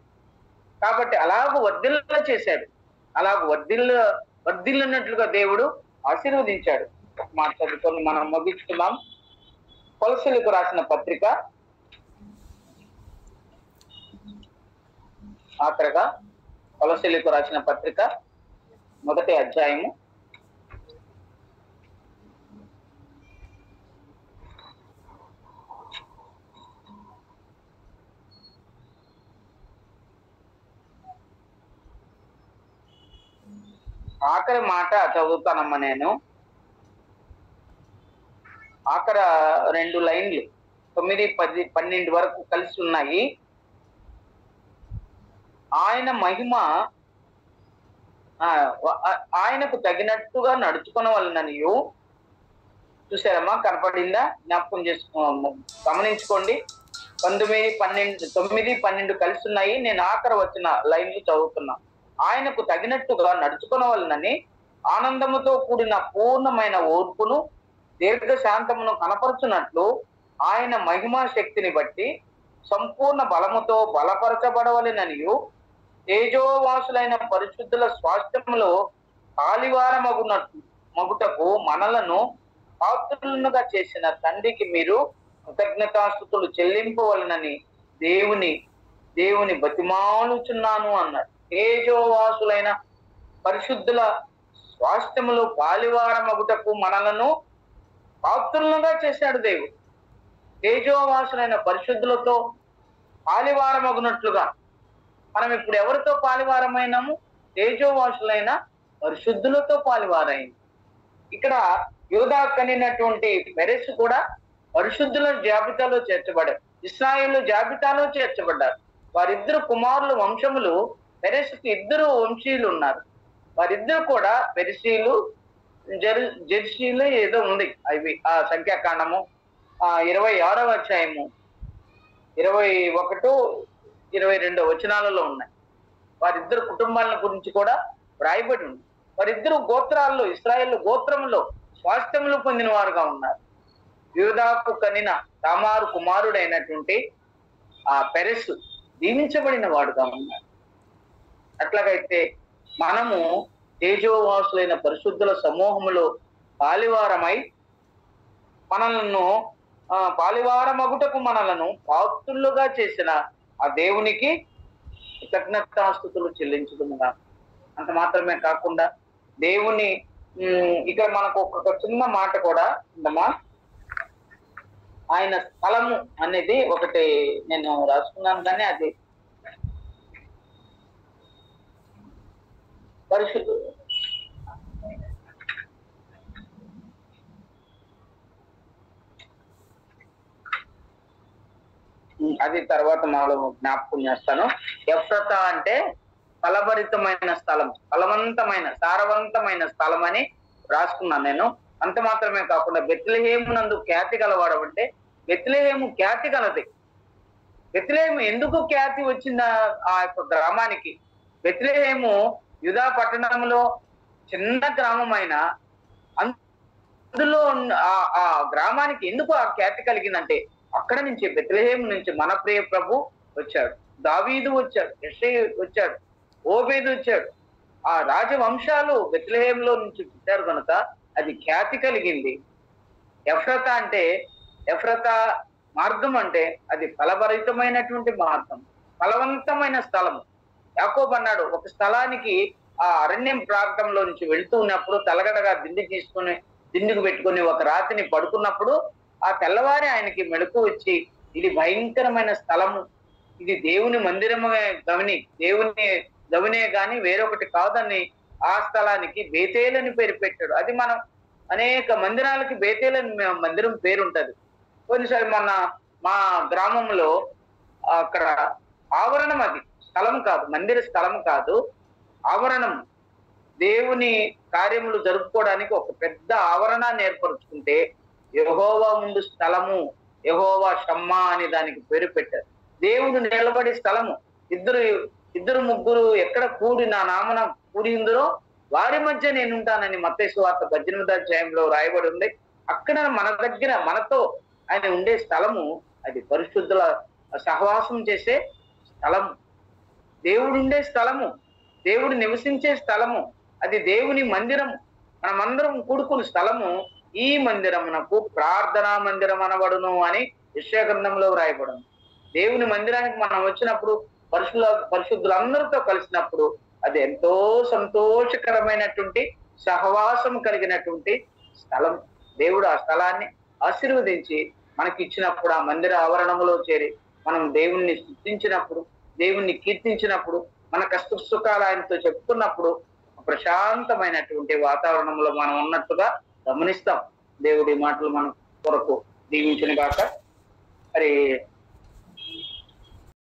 కాబట్టి అలాగ వర్ధిల్ల చేశాడు, అలాగ వర్ధిల్లినట్లుగా దేవుడు ఆశీర్వదించాడు. మాట చదువుకొని మనం ముగించుకున్నాం. కొలసీలకు రాసిన పత్రిక ఆఖరిగా కొలసీలకు రాసిన పత్రిక 1వ అధ్యాయము 8వ మాట చదువుతానమ్మా. నేను ఆఖరి 2 లైన్లు 9, 10, 12 వరకు కలిసి ఉన్నాయి. ఆయన మహిమ ఆయనకు తగినట్టుగా నడుచుకోవాలననియు. చూసారమ్మా, కనపడిందా? జ్ఞాపకం గమనించుకోండి. 9, 12 కలిసి ఉన్నాయి. నేను ఆఖరి వచ్చిన లైన్లు చదువుతున్నా. ఆయనకు తగినట్టుగా నడుచుకోవాలనని ఆనందముతో కూడిన పూర్ణమైన ఓర్పును దీర్ఘశాంతమును కనపరుచున్నట్లు ఆయన మహిమా శక్తిని బట్టి సంపూర్ణ బలముతో బలపరచబడవలెననియు తేజోవాసులైన పరిశుద్ధుల స్వాస్థ్యములో మగుటకు మనలను పాత్రులుగా చేసిన తండ్రికి మీరు కృతజ్ఞతాస్తుతులు చెల్లింపవలనని దేవుని బతిమాలుచున్నాను అన్నాడు. తేజోవాసులైన పరిశుద్ధుల స్వాస్థ్యములో పాలివారమగుటకు మనలను పాత్రులుగా చేశాడు దేవుడు. తేజోవాసులైన పరిశుద్ధులతో పాలివారమగునట్లుగా మనం ఇప్పుడు ఎవరితో పాలివారమైనాము? తేజోవాసులైన పరిశుద్ధులతో పాలివారైంది. ఇక్కడ యూదా కనినటువంటి పెరెసు కూడా పరిశుద్ధుల జాబితాలో చేర్చబడ్డారు, ఇశ్రాయేలు జాబితాలో చేర్చబడ్డారు. వారిద్దరు కుమారుల వంశములు, పెరెసుకు 2 వంశీయులు ఉన్నారు. వారిద్దరు కూడా పెరిసీలు, జెర్సీలు ఏదో ఉంది. అవి ఆ సంఖ్యాకాండము 26వ అధ్యాయము 21, 22 వచనాలలో ఉన్నాయి. వారిద్దరు కుటుంబాల గురించి కూడా వ్రాయబడి ఉంది. వారిద్దరు గోత్రాల్లో, ఇశ్రాయేలు గోత్రంలో స్వాస్థ్యములు పొందిన వారుగా ఉన్నారు. యూదాకు కనిన తామారు కుమారుడైనటువంటి ఆ పెరెసు దీవించబడిన వాడుగా ఉన్నారు. అట్లాగైతే మనము తేజోవాసులైన పరిశుద్ధుల సమూహములో పాలివారమై మనలను పాలివారమగుటకు మనలను పాత్రులుగా చేసిన ఆ దేవునికి కృతజ్ఞతాస్తుతులు చెల్లించుకున్నాం. అంత మాత్రమే కాకుండా దేవుని ఇక్కడ మనకు ఒక చిన్న మాట కూడా ఉందమ్మా. ఆయన స్థలము అనేది ఒకటి నేను రాసుకున్నాను, కానీ అది పరిశుద్ధ అది తర్వాత మనం జ్ఞాపకం చేస్తాను. ఎఫ్రతా అంటే ఫలభరితమైన స్థలం, ఫలవంతమైన సారవంతమైన స్థలం అని రాసుకున్నాను నేను. అంత మాత్రమే కాకుండా బెత్లెహేము నందు ఖ్యాతి గలవాడు అంటే బెత్లెహేము ఖ్యాతి గలది. బెత్లెహేము ఎందుకు ఖ్యాతి వచ్చిందా ఆ యొక్క గ్రామానికి? బెత్లెహేము యూదా పట్టణంలో చిన్న గ్రామమైన అందులో ఆ గ్రామానికి ఎందుకు ఆ ఖ్యాతి కలిగిందంటే అక్కడ నుంచి బెత్లెహేము నుంచి మన ప్రియ ప్రభు వచ్చాడు, దావీదు వచ్చాడు, యెషయా వచ్చాడు, ఓబేదు వచ్చాడు. ఆ రాజవంశాలు బెత్లెహేములో నుంచి పుట్టారు కనుక అది ఖ్యాతి కలిగింది. ఎఫ్రతా అంటే ఎఫ్రతా మార్గం అంటే అది ఫలభరితమైనటువంటి మార్గం, ఫలవంతమైన స్థలము. యాకోబు అన్నాడు, ఒక స్థలానికి ఆ అరణ్యం ప్రాంతంలో నుంచి వెళ్తూ ఉన్నప్పుడు తలగడగా దిండుకు పెట్టుకుని ఒక రాత్రిని పడుకున్నప్పుడు ఆ తెల్లవారి ఆయనకి మెలకు వచ్చి ఇది భయంకరమైన స్థలము, ఇది దేవుని మందిరమే దేవునే గాని వేరొకటి కాదని ఆ స్థలానికి బేతేలు అని పేరు పెట్టాడు. అది మనం అనేక మందిరాలకి బేతేలు అని మందిరం పేరు ఉంటది. కొన్నిసారి మా గ్రామంలో అక్కడ ఆవరణం, అది స్థలం కాదు, మందిర స్థలం కాదు, ఆవరణం. దేవుని కార్యములు జరుపుకోవడానికి ఒక పెద్ద ఆవరణాన్ని ఏర్పరుచుకుంటే యెహోవా ముందు స్థలము, యెహోవా షమ్మా అని దానికి పేరు పెట్టారు. దేవుడు నిలబడే స్థలము. ఇద్దరు ముగ్గురు ఎక్కడ కూడి నా నామన కూడి ఉందరో వారి మధ్య నేను ఉంటానని మత్తయి సువార్త 18వ అధ్యాయంలో రాయబడి ఉంది. అక్కడ మన దగ్గర మనతో ఆయన ఉండే స్థలము అది పరిశుద్ధుల సహవాసం చేసే స్థలము, దేవుడు ఉండే స్థలము, దేవుడు నివసించే స్థలము, అది దేవుని మందిరము. మనమందరం కూడుకున్న స్థలము ఈ మందిరమునకు ప్రార్థనా మందిరం అనబడును అని యెషయా గ్రంథంలో వ్రాయబడును. దేవుని మందిరానికి మనం వచ్చినప్పుడు పరిశుద్ధులందరితో కలిసినప్పుడు అది ఎంతో సంతోషకరమైనటువంటి సహవాసం కలిగినటువంటి స్థలం. దేవుడు ఆ స్థలాన్ని ఆశీర్వదించి మనకి ఇచ్చినప్పుడు ఆ మందిర ఆవరణములో చేరి మనం దేవుణ్ణి స్తుతించినప్పుడు, దేవుణ్ణి కీర్తించినప్పుడు, మన కష్ట సుఖాలు ఆయనతో చెప్పుకున్నప్పుడు ప్రశాంతమైనటువంటి వాతావరణంలో మనం ఉన్నట్టుగా గమనిస్తాం. దేవుడి మాటలు మన కొరకు దీవించిన గాక. మరి